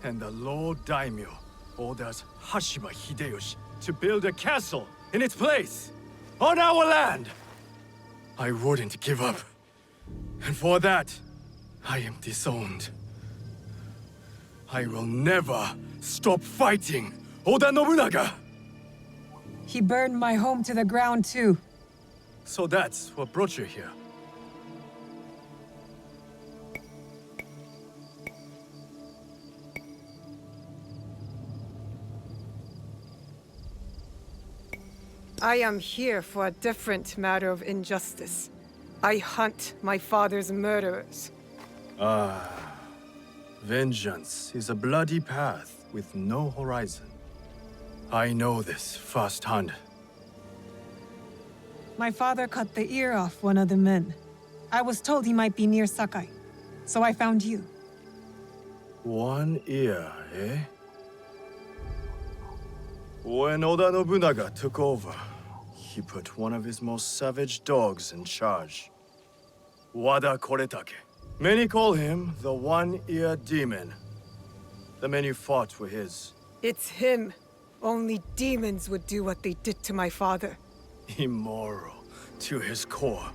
And the Lord Daimyo orders Hashima Hideyoshi to build a castle in its place, on our land. I wouldn't give up. And for that, I am disowned. I will never stop fighting Oda Nobunaga! He burned my home to the ground too. So that's what brought you here. I am here for a different matter of injustice. I hunt my father's murderers. Ah. Vengeance is a bloody path with no horizon. I know this firsthand. My father cut the ear off one of the men. I was told he might be near Sakai, so I found you. One ear, eh? When Oda Nobunaga took over, he put one of his most savage dogs in charge. Wada Koretake. Many call him the One-Eared Demon. The men you fought were his. It's him. Only demons would do what they did to my father. Immoral to his core.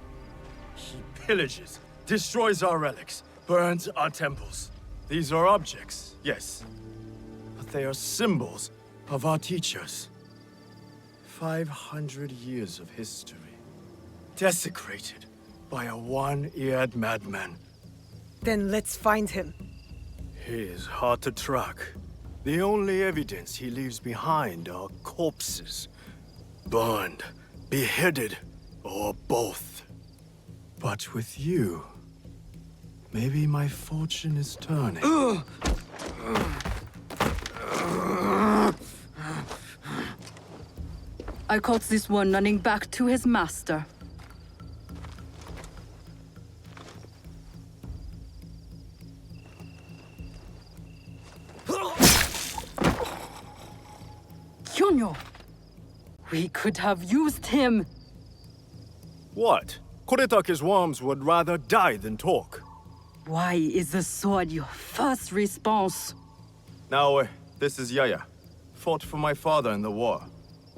He pillages, destroys our relics, burns our temples. These are objects, yes. But they are symbols of our teachers. 500 years of history. Desecrated by a one-eared madman. Then let's find him. He is hard to track. The only evidence he leaves behind are corpses. Burned, beheaded, or both. But with you, maybe my fortune is turning. I caught this one running back to his master. Kyonyo! We could have used him! What? Koretake's worms would rather die than talk. Why is the sword your first response? Naoe, this is Yaya. Fought for my father in the war.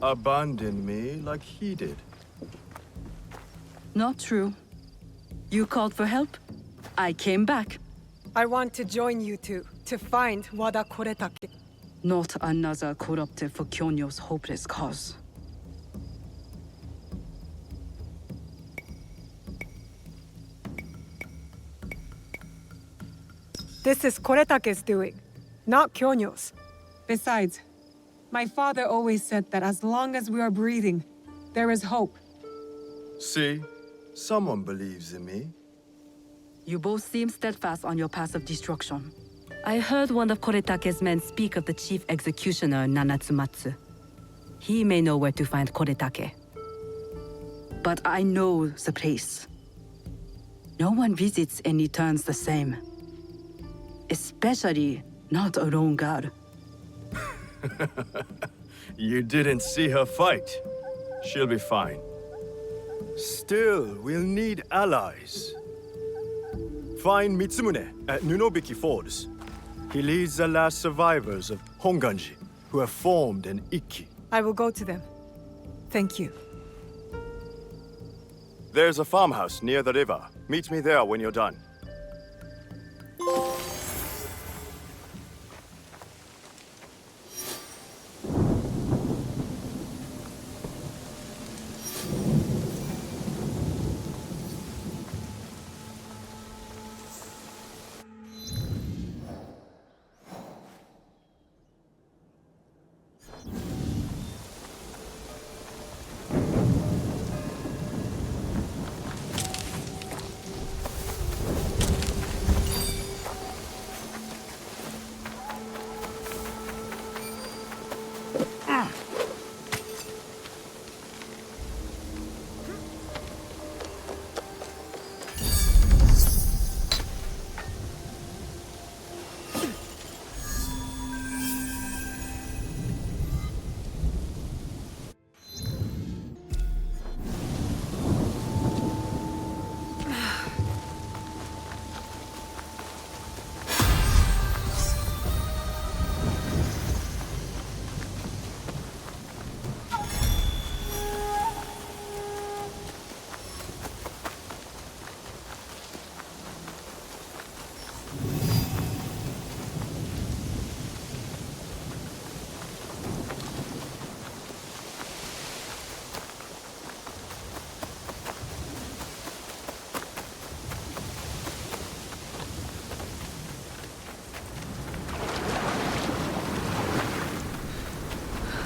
Abandoned me like he did. Not true. You called for help. I came back. I want to join you two to find Wada Koretake. Not another corrupted for Kyonyo's hopeless cause. This is Koretake's doing, not Kyonyo's. Besides, my father always said that as long as we are breathing, there is hope. See? Someone believes in me. You both seem steadfast on your path of destruction. I heard one of Koretake's men speak of the chief executioner, Nanatsumatsu. He may know where to find Koretake. But I know the place. No one visits and returns the same. Especially not a lone guard. You didn't see her fight. She'll be fine. Still, we'll need allies. Find Mitsumune at Nunobiki Falls. He leads the last survivors of Honganji, who have formed an Ikki. I will go to them. Thank you. There's a farmhouse near the river. Meet me there when you're done.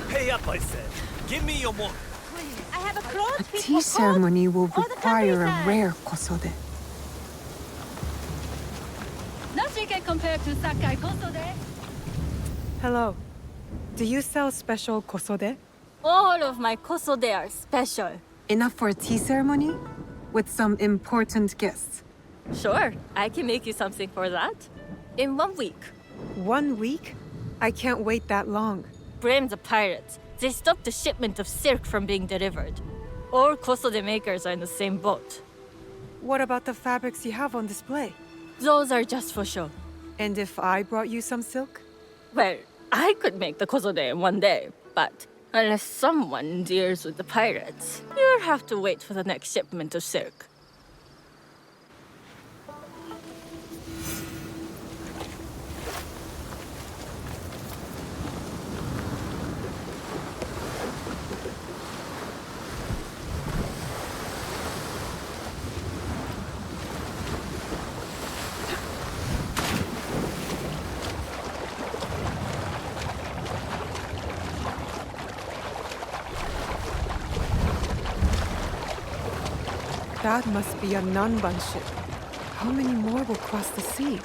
Pay up, I said. Give me your money. I have a cloth A fit tea for ceremony will all the require a countryside. rare kosode. Nothing can compare to Sakai Kosode. Hello. Do you sell special kosode? All of my kosode are special. Enough for a tea ceremony? With some important guests. Sure, I can make you something for that. In 1 week. 1 week? I can't wait that long. Blame the pirates. They stopped the shipment of silk from being delivered. All kosode makers are in the same boat. What about the fabrics you have on display? Those are just for show. And if I brought you some silk? Well, I could make the kosode in 1 day, but unless someone deals with the pirates, you'll have to wait for the next shipment of silk. That must be a Nanban ship. How many more will cross the sea?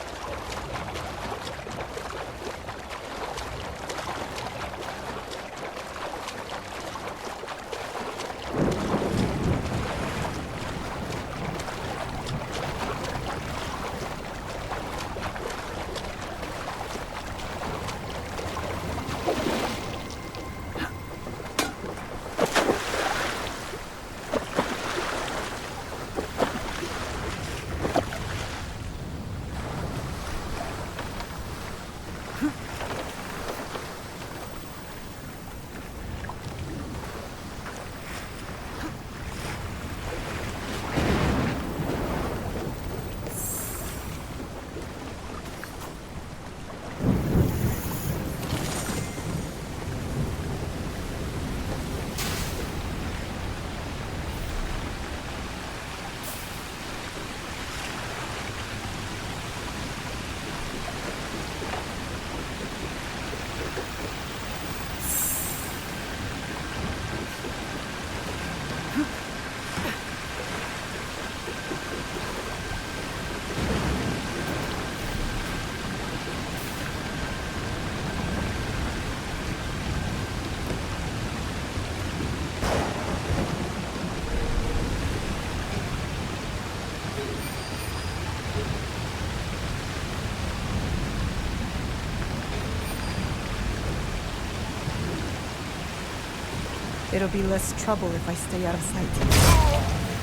It'll be less trouble if I stay out of sight.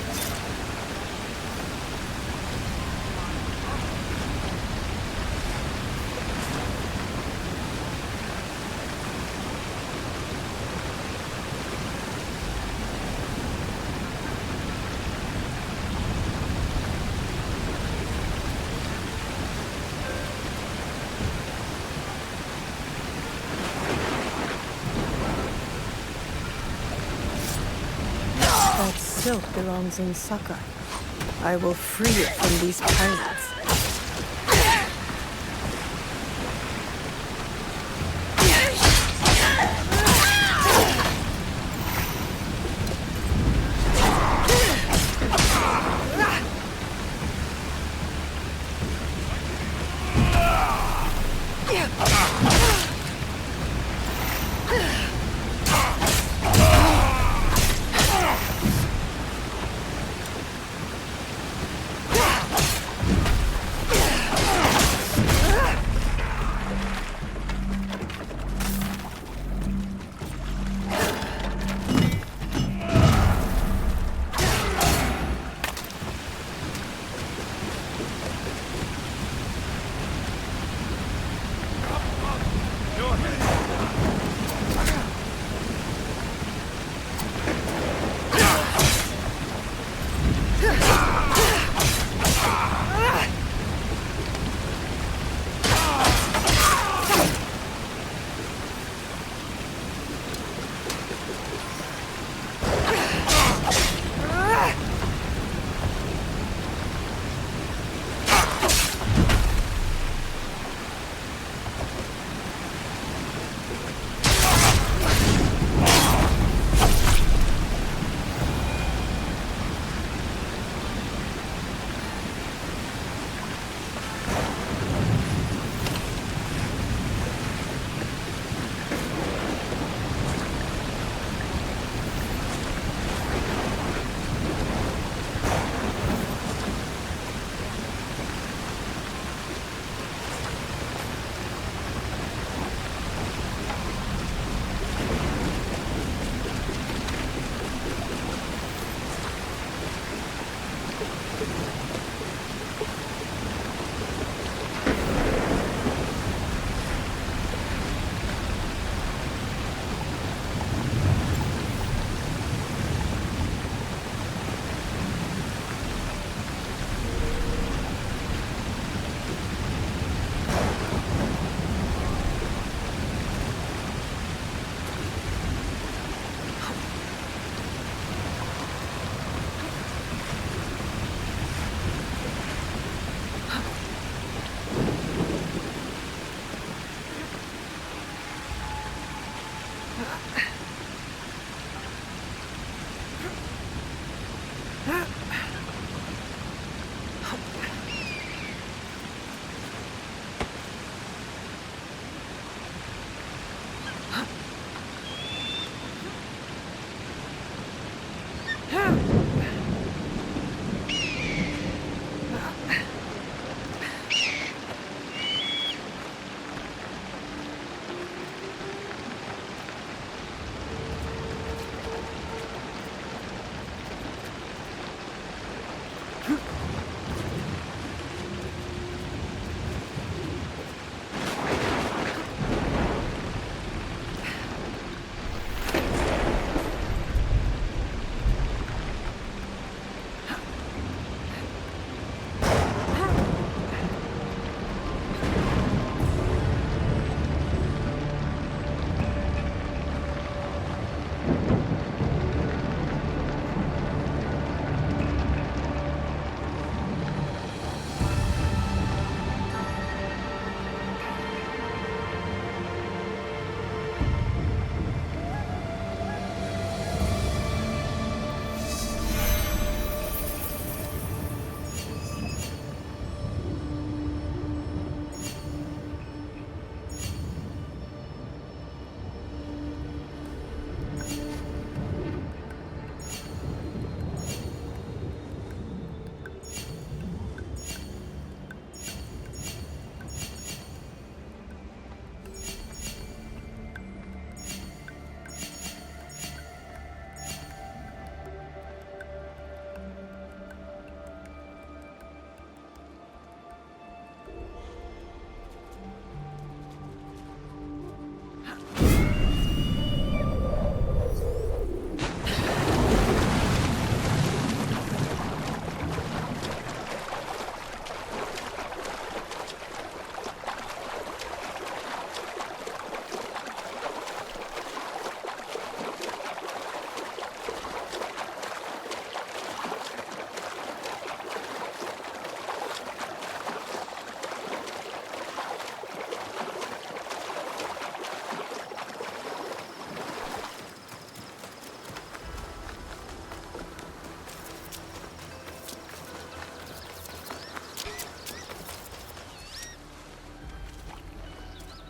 That silk belongs in Saka. I will free it from these pirates.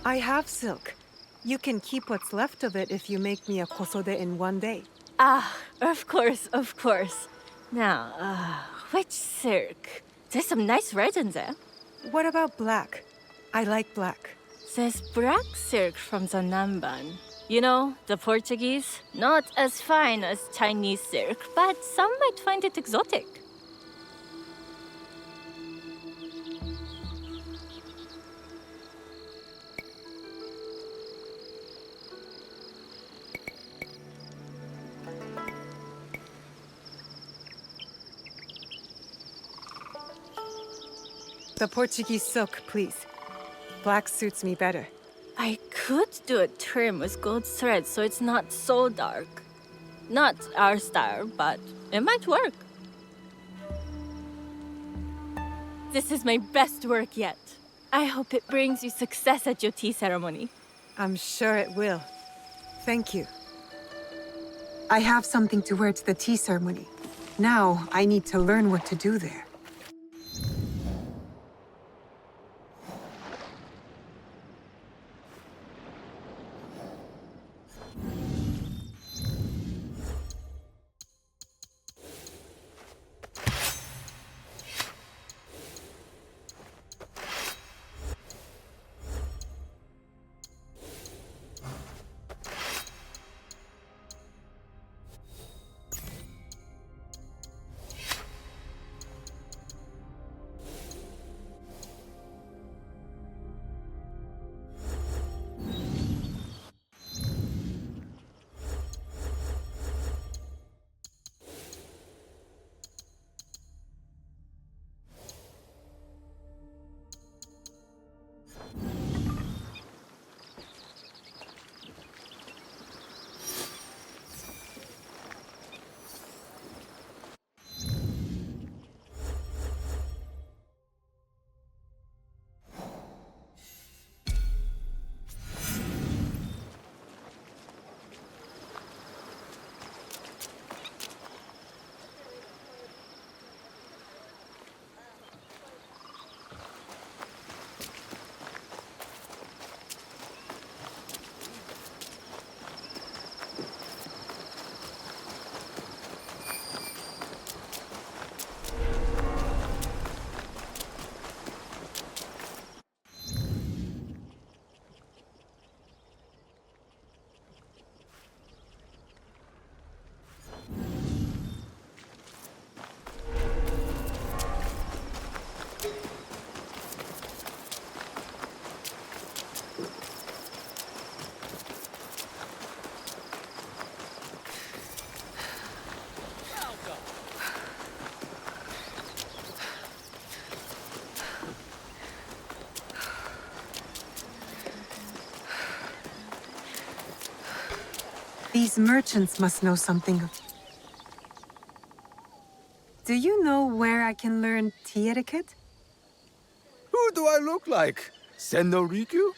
I have silk. You can keep what's left of it if you make me a kosode in one day. Ah, of course, of course. Now, which silk? There's some nice red in there. What about black? I like black. There's black silk from the Namban. You know, the Portuguese. Not as fine as Chinese silk, but some might find it exotic. The Portuguese silk, please. Black suits me better. I could do a trim with gold thread so it's not so dark. Not our style, but it might work. This is my best work yet. I hope it brings you success at your tea ceremony. I'm sure it will. Thank you. I have something to wear to the tea ceremony. Now, I need to learn what to do there. These merchants must know something of... Do you know where I can learn tea etiquette? Who do I look like? Senno Rikyu?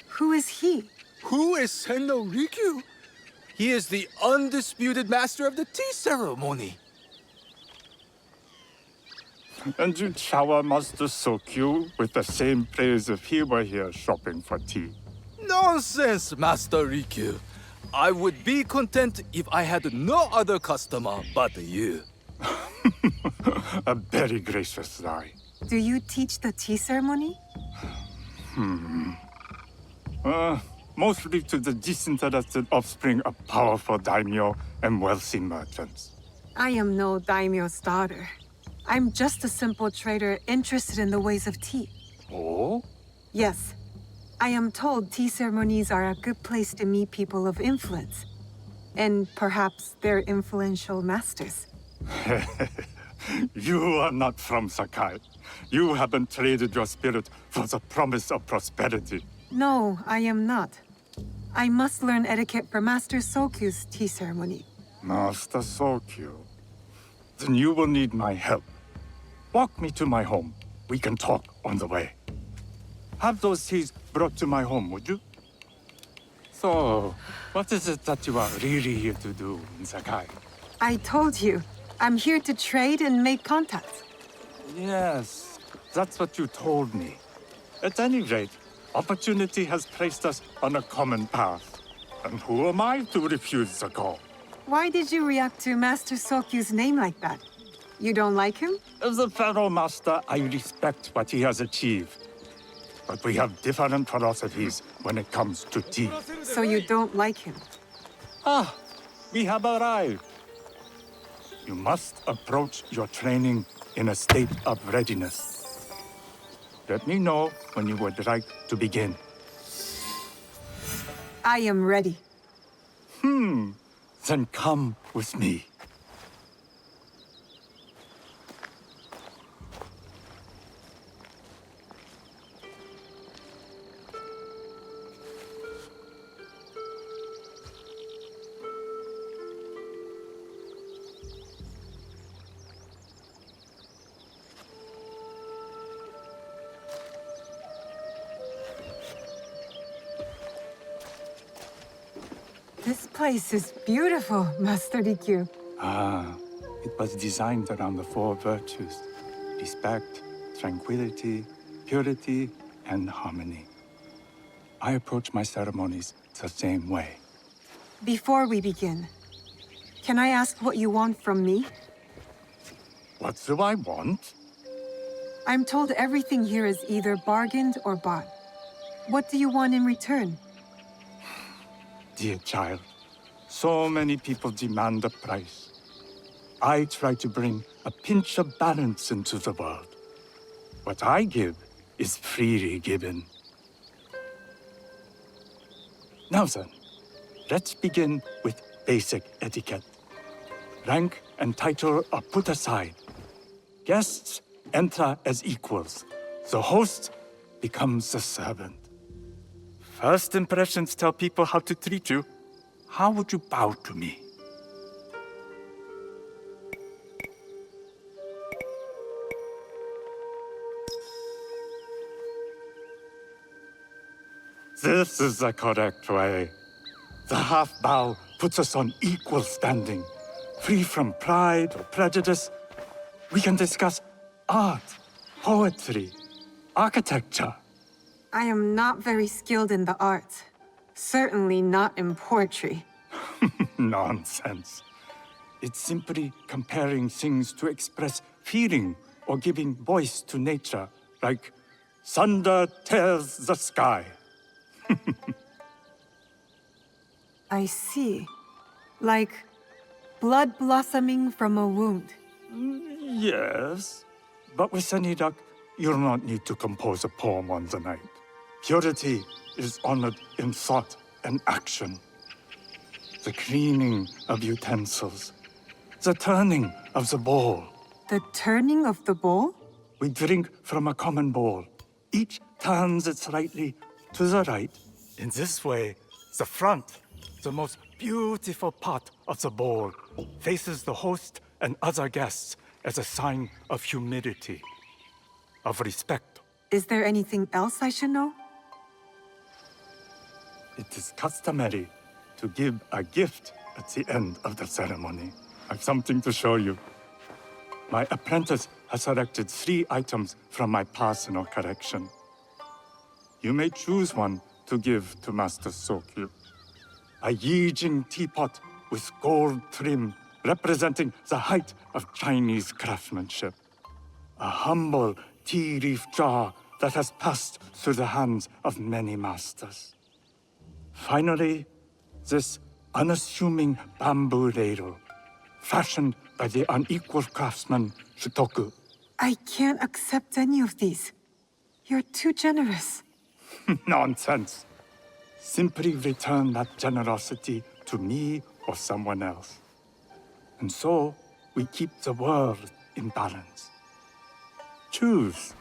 Who is he? Who is Senno Rikyu? He is the undisputed master of the tea ceremony. And you shower Master Sokyu with the same praise if he were here shopping for tea. Nonsense, Master Rikyu. I would be content if I had no other customer but you. A very gracious lie. Do you teach the tea ceremony? Mostly to the disinterested offspring of powerful daimyo and wealthy merchants. I am no daimyo's daughter. I'm just a simple trader interested in the ways of tea. Oh? Yes. I am told tea ceremonies are a good place to meet people of influence. And perhaps their influential masters. You are not from Sakai. You haven't traded your spirit for the promise of prosperity. No, I am not. I must learn etiquette for Master Sokyu's tea ceremony. Master Sokyu. Then you will need my help. Walk me to my home. We can talk on the way. Have those teas brought to my home, would you? So, what is it that you are really here to do in Sakai? I told you. I'm here to trade and make contacts. Yes, that's what you told me. At any rate, Opportunity has placed us on a common path. And who am I to refuse the call? Why did you react to Master Sokyu's name like that? You don't like him? As a Pharaoh Master, I respect what he has achieved. But we have different philosophies when it comes to tea. So you don't like him? Ah, we have arrived. You must approach your training in a state of readiness. Let me know when you would like to begin. I am ready. Then come with me. This place is beautiful, Master Rikyu. Ah, it was designed around the four virtues: respect, tranquility, purity, and harmony. I approach my ceremonies the same way. Before we begin, can I ask what you want from me? What do I want? I'm told everything here is either bargained or bought. What do you want in return? Dear child, so many people demand a price. I try to bring a pinch of balance into the world. What I give is freely given. Now then, let's begin with basic etiquette. Rank and title are put aside. Guests enter as equals. The host becomes the servant. First impressions tell people how to treat you. How would you bow to me? This is the correct way. The half bow puts us on equal standing, free from pride or prejudice. We can discuss art, poetry, architecture. I am not very skilled in the arts. Certainly not in poetry. Nonsense. It's simply comparing things to express feeling or giving voice to nature, like thunder tears the sky. I see. Like blood blossoming from a wound. Yes, but with any luck, you'll not need to compose a poem on the night. Purity is honored in thought and action. The cleaning of utensils, the turning of the bowl. The turning of the bowl? We drink from a common bowl. Each turns it slightly to the right. In this way, the front, the most beautiful part of the bowl, faces the host and other guests as a sign of humility, of respect. Is there anything else I should know? It is customary to give a gift at the end of the ceremony. I've something to show you. My apprentice has selected 3 items from my personal collection. You may choose one to give to Master Sokyu. A Yijing teapot with gold trim representing the height of Chinese craftsmanship. A humble tea leaf jar that has passed through the hands of many masters. Finally, this unassuming bamboo ladle, fashioned by the unequal craftsman Shutoku. I can't accept any of these. You're too generous. Nonsense. Simply return that generosity to me or someone else. And so, we keep the world in balance. Choose.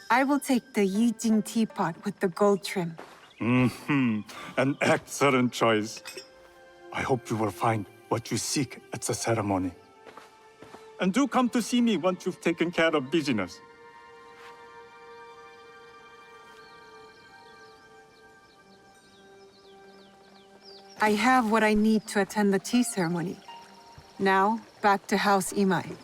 I will take the Yijing teapot with the gold trim. An excellent choice. I hope you will find what you seek at the ceremony. And do come to see me once you've taken care of business. I have what I need to attend the tea ceremony. Now, back to House Imai.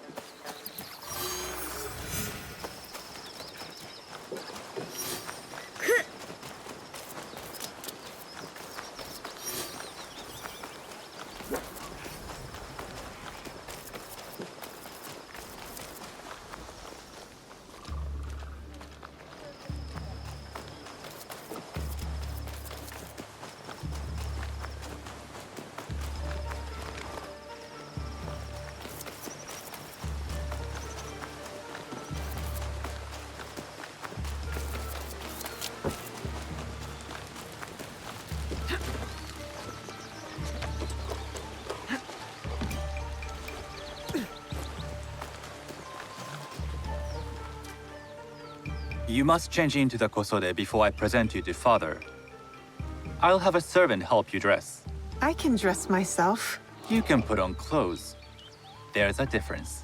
You must change into the kosode before I present you to father. I'll have a servant help you dress. I can dress myself. You can put on clothes. There's a difference.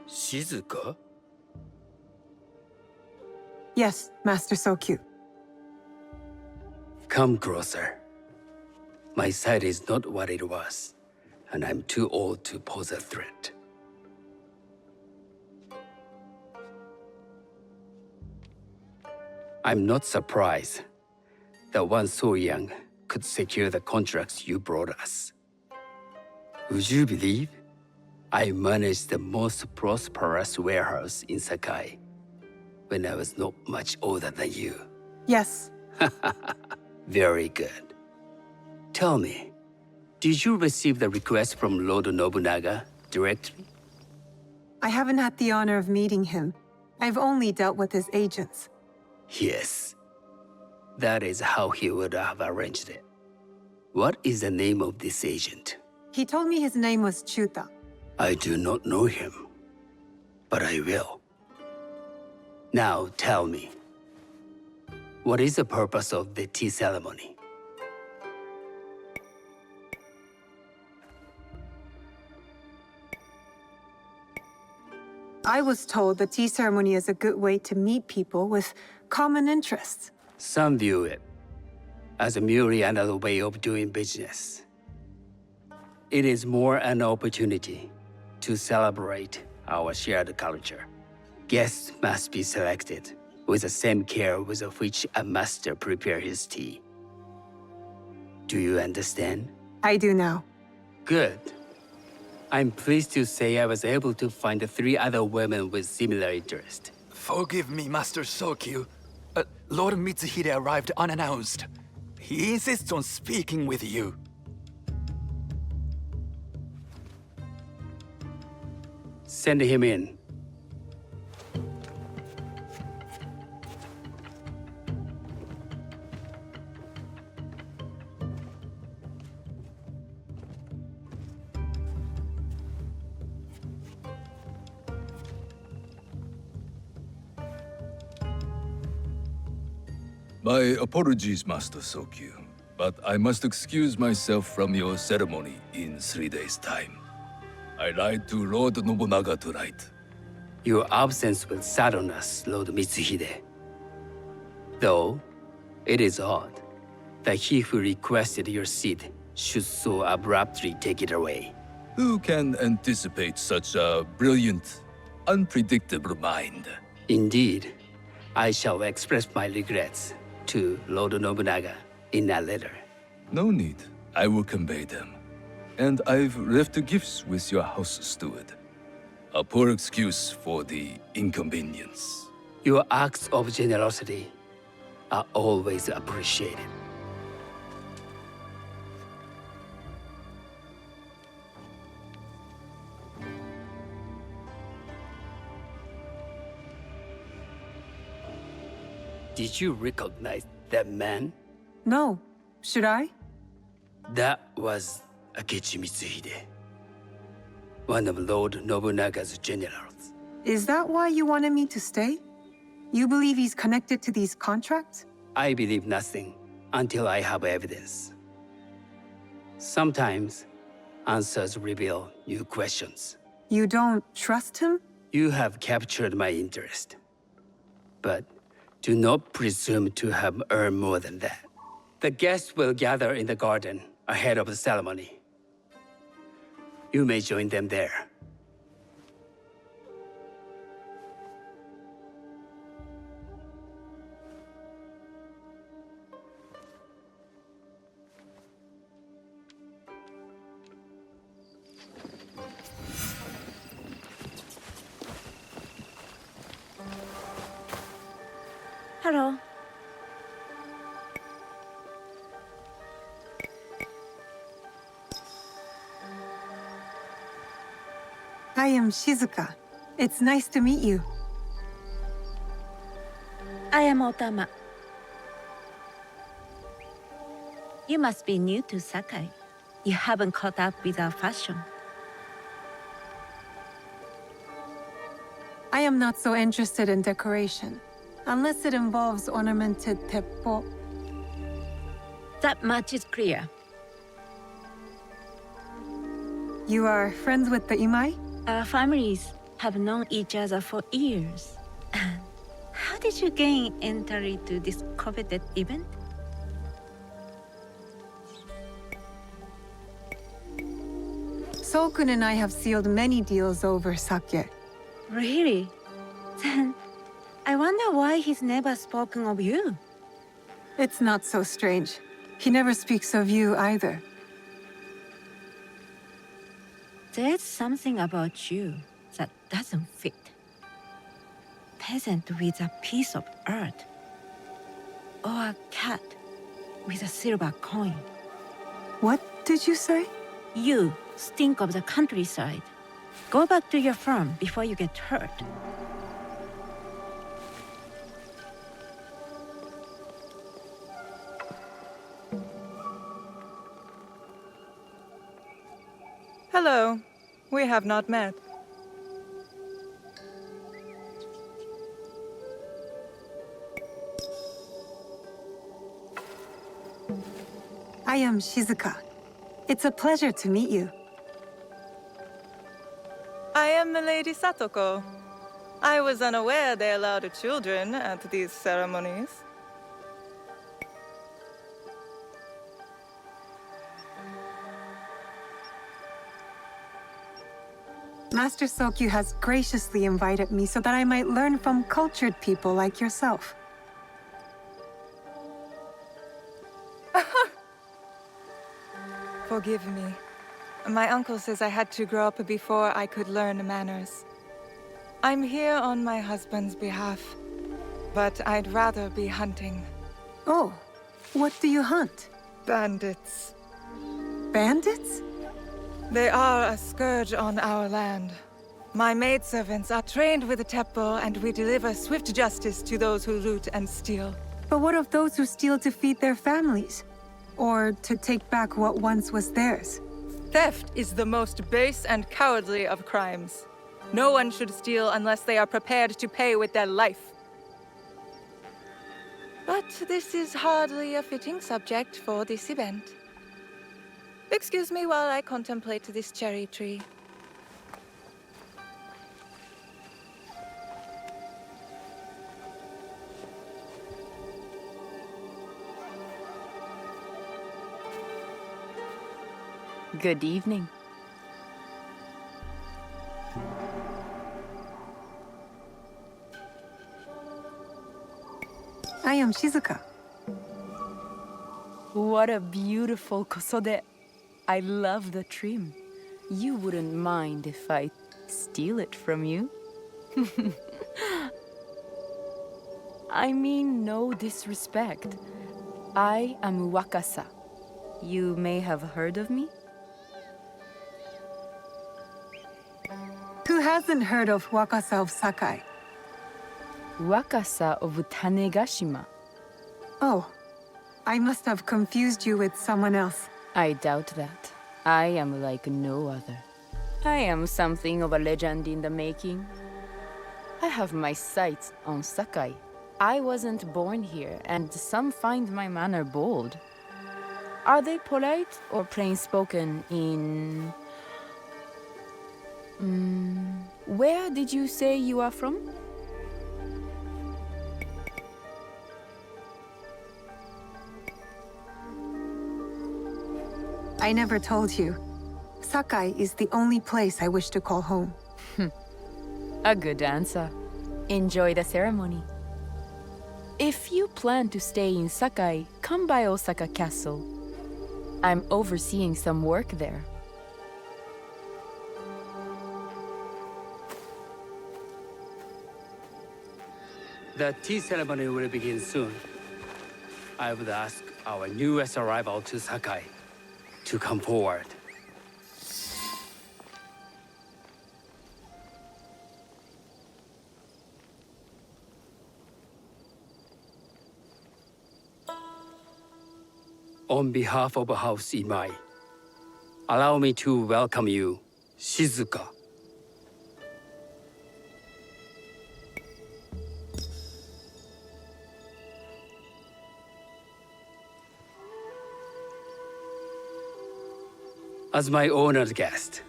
Shizuka? Yes, Master Sokyu. Come closer. My sight is not what it was, and I'm too old to pose a threat. I'm not surprised that one so young could secure the contracts you brought us. Would you believe I managed the most prosperous warehouse in Sakai when I was not much older than you? Yes. Very good. Tell me, did you receive the request from Lord Nobunaga directly? I haven't had the honor of meeting him. I've only dealt with his agents. Yes. That is how he would have arranged it. What is the name of this agent? He told me his name was Chuta. I do not know him, but I will. Now tell me, what is the purpose of the tea ceremony? I was told the tea ceremony is a good way to meet people with common interests. Some view it as merely another way of doing business. It is more an opportunity to celebrate our shared culture. Guests must be selected with the same care with which a master prepares his tea. Do you understand? I do now. Good. I'm pleased to say I was able to find 3 other women with similar interest. Forgive me, Master Sokyu. Lord Mitsuhide arrived unannounced. He insists on speaking with you. Send him in. My apologies, Master Sokyu, but I must excuse myself from your ceremony in 3 days' time. I lied to Lord Nobunaga tonight. Your absence will sadden us, Lord Mitsuhide. Though, it is odd that he who requested your seat should so abruptly take it away. Who can anticipate such a brilliant, unpredictable mind? Indeed, I shall express my regrets to Lord Nobunaga in a letter. No need. I will convey them. And I've left the gifts with your house steward. A poor excuse for the inconvenience. Your acts of generosity are always appreciated. Did you recognize that man? No. Should I? That was Akechi Mitsuhide, one of Lord Nobunaga's generals. Is that why you wanted me to stay? You believe he's connected to these contracts? I believe nothing until I have evidence. Sometimes, answers reveal new questions. You don't trust him? You have captured my interest. But do not presume to have earned more than that. The guests will gather in the garden ahead of the ceremony. You may join them there. Hello. I am Shizuka. It's nice to meet you. I am Otama. You must be new to Sakai. You haven't caught up with our fashion. I am not so interested in decoration, unless it involves ornamented teppo. That much is clear. You are friends with the Imai? Our families have known each other for years. How did you gain entry to this coveted event? Sokun and I have sealed many deals over sake. Really? Then I wonder why he's never spoken of you. It's not so strange. He never speaks of you either. There's something about you that doesn't fit. Peasant with a piece of earth. Or a cat with a silver coin. What did you say? You stink of the countryside. Go back to your farm before you get hurt. Hello. We have not met. I am Shizuka. It's a pleasure to meet you. I am Milady Satoko. I was unaware they allowed children at these ceremonies. Master Sokyu has graciously invited me so that I might learn from cultured people like yourself. Forgive me. My uncle says I had to grow up before I could learn manners. I'm here on my husband's behalf, but I'd rather be hunting. Oh, what do you hunt? Bandits. Bandits? They are a scourge on our land. My maidservants are trained with the teppo, and we deliver swift justice to those who loot and steal. But what of those who steal to feed their families? Or to take back what once was theirs? Theft is the most base and cowardly of crimes. No one should steal unless they are prepared to pay with their life. But this is hardly a fitting subject for this event. Excuse me while I contemplate this cherry tree. Good evening. I am Shizuka. What a beautiful kosode. I love the trim. You wouldn't mind if I steal it from you? I mean no disrespect. I am Wakasa. You may have heard of me? Who hasn't heard of Wakasa of Sakai? Wakasa of Tanegashima. Oh, I must have confused you with someone else. I doubt that. I am like no other. I am something of a legend in the making. I have my sights on Sakai. I wasn't born here, and some find my manner bold. Are they polite or plain spoken in... where did you say you are from? I never told you. Sakai is the only place I wish to call home. A good answer. Enjoy the ceremony. If you plan to stay in Sakai, come by Osaka Castle. I'm overseeing some work there. The tea ceremony will begin soon. I would ask our newest arrival to Sakai to come forward. On behalf of House Imai, allow me to welcome you, Shizuka. As my honored guest,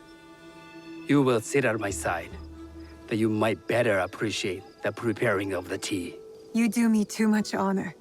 you will sit at my side, that you might better appreciate the preparing of the tea. You do me too much honor.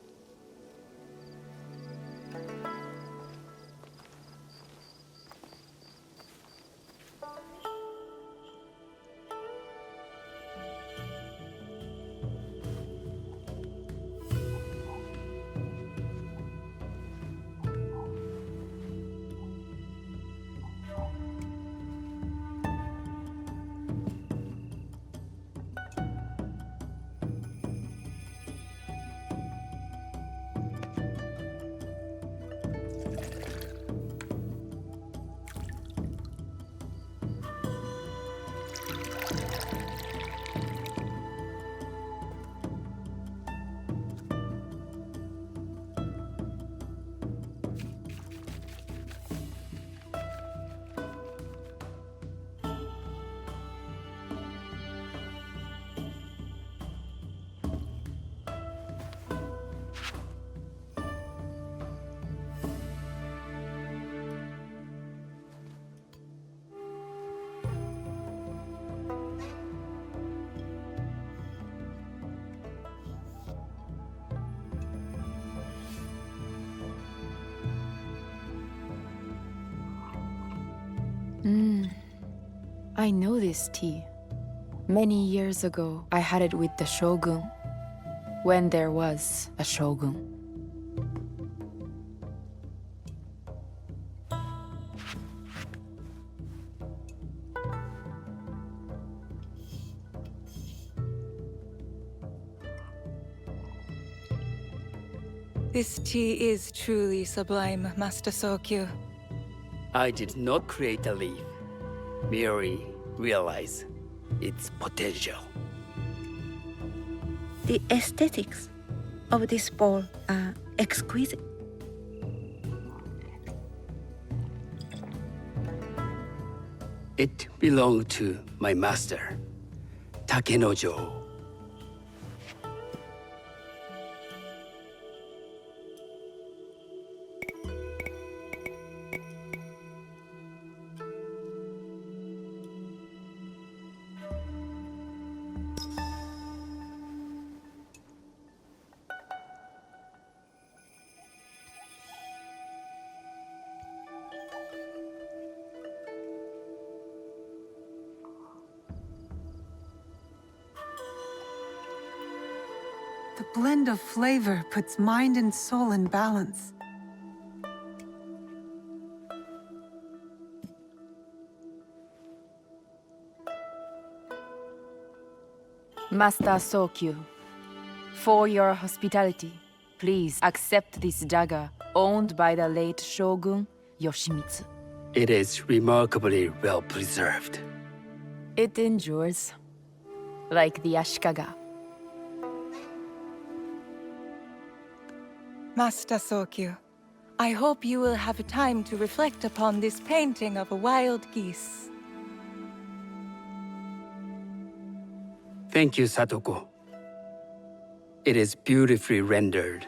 I know this tea. Many years ago, I had it with the shogun, when there was a shogun. This tea is truly sublime, Master Sokyu. I did not create a leaf, merely realize its potential. The aesthetics of this bowl are exquisite. It belonged to my master, Takenojo. The blend of flavor puts mind and soul in balance. Master Sokyu, for your hospitality, please accept this dagger owned by the late Shogun Yoshimitsu. It is remarkably well preserved. It endures, like the Ashikaga. Master Sokyu, I hope you will have time to reflect upon this painting of a wild geese. Thank you, Satoko. It is beautifully rendered.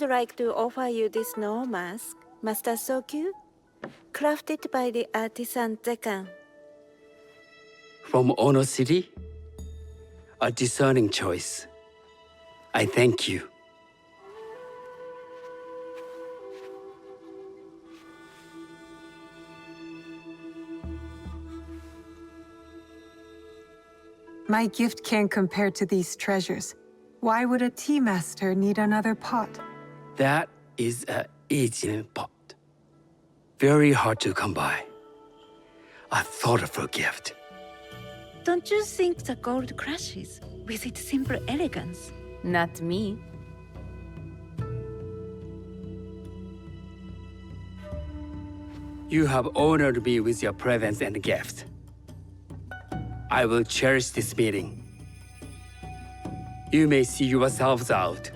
like to offer you this snow mask, Master Sokyu, crafted by the artisan Zekan. From Ono City? A discerning choice. I thank you. My gift can't compare to these treasures. Why would a tea master need another pot? That is a aging pot. Very hard to come by. A thoughtful gift. Don't you think the gold crashes with its simple elegance? Not me. You have honored me with your presence and gift. I will cherish this meeting. You may see yourselves out.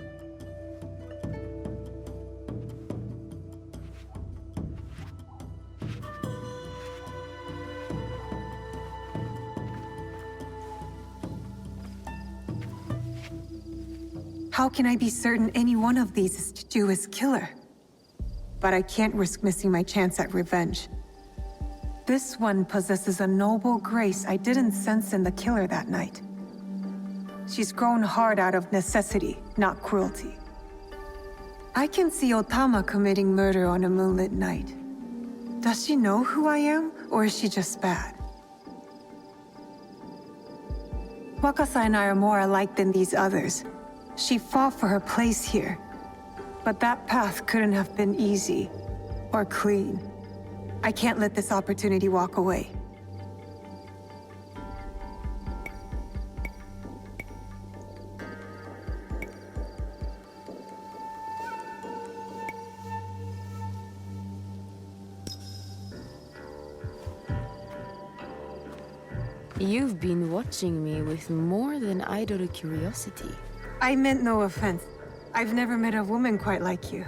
How can I be certain any one of these is to do his killer? But I can't risk missing my chance at revenge. This one possesses a noble grace I didn't sense in the killer that night. She's grown hard out of necessity, not cruelty. I can see Otama committing murder on a moonlit night. Does she know who I am, or is she just bad? Wakasa and I are more alike than these others. She fought for her place here. But that path couldn't have been easy, or clean. I can't let this opportunity walk away. You've been watching me with more than idle curiosity. I meant no offense. I've never met a woman quite like you.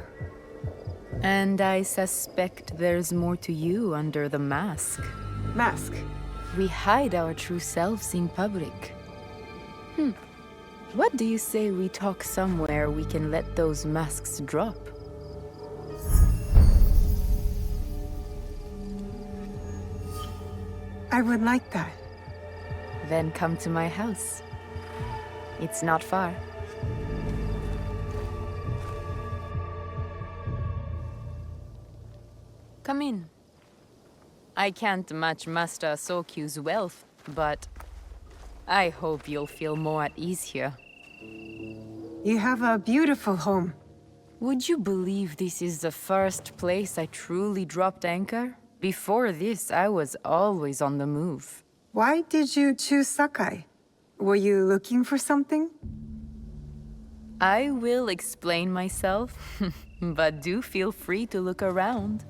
And I suspect there's more to you under the mask. Mask? We hide our true selves in public. What do you say we talk somewhere we can let those masks drop? I would like that. Then come to my house. It's not far. Come in. I can't match Master Sokyu's wealth, but I hope you'll feel more at ease here. You have a beautiful home. Would you believe this is the first place I truly dropped anchor? Before this, I was always on the move. Why did you choose Sakai? Were you looking for something? I will explain myself, but do feel free to look around.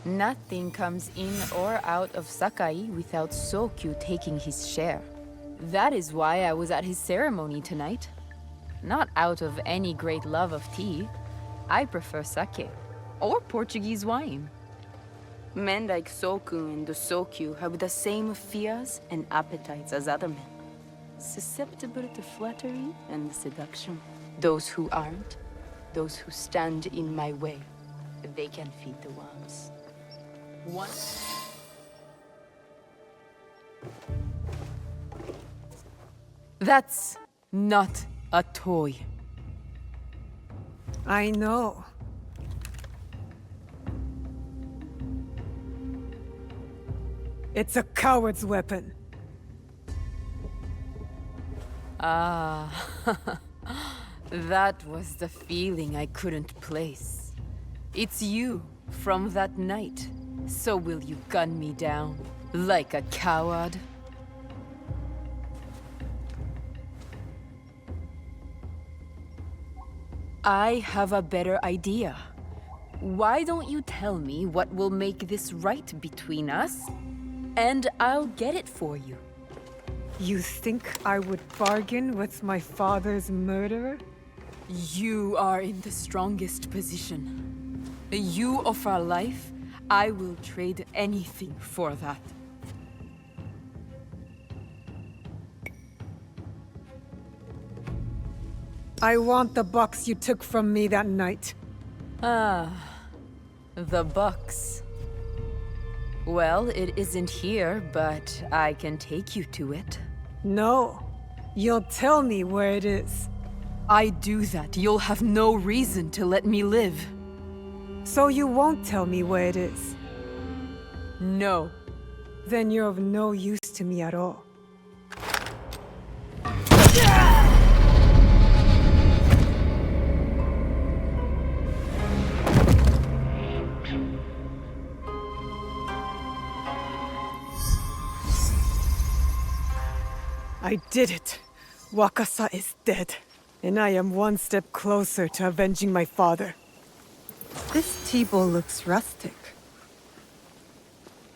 Nothing comes in or out of Sakai without Sokyu taking his share. That is why I was at his ceremony tonight. Not out of any great love of tea. I prefer sake, or Portuguese wine. Men like Soku and the Sokyu have the same fears and appetites as other men. Susceptible to flattery and seduction. Those who aren't, those who stand in my way, they can feed the worms. One. That's not a toy. I know. It's a coward's weapon. Ah, that was the feeling I couldn't place. It's you from that night. So will you gun me down like a coward? I have a better idea. Why don't you tell me what will make this right between us, and I'll get it for you. You think I would bargain with my father's murderer? You are in the strongest position. You offer life, I will trade anything for that. I want the box you took from me that night. Ah, the box. Well, it isn't here, but I can take you to it. No. You'll tell me where it is. I do that, you'll have no reason to let me live. So you won't tell me where it is? No. Then you're of no use to me at all. I did it. Wakasa is dead, and I am one step closer to avenging my father. This tea bowl looks rustic.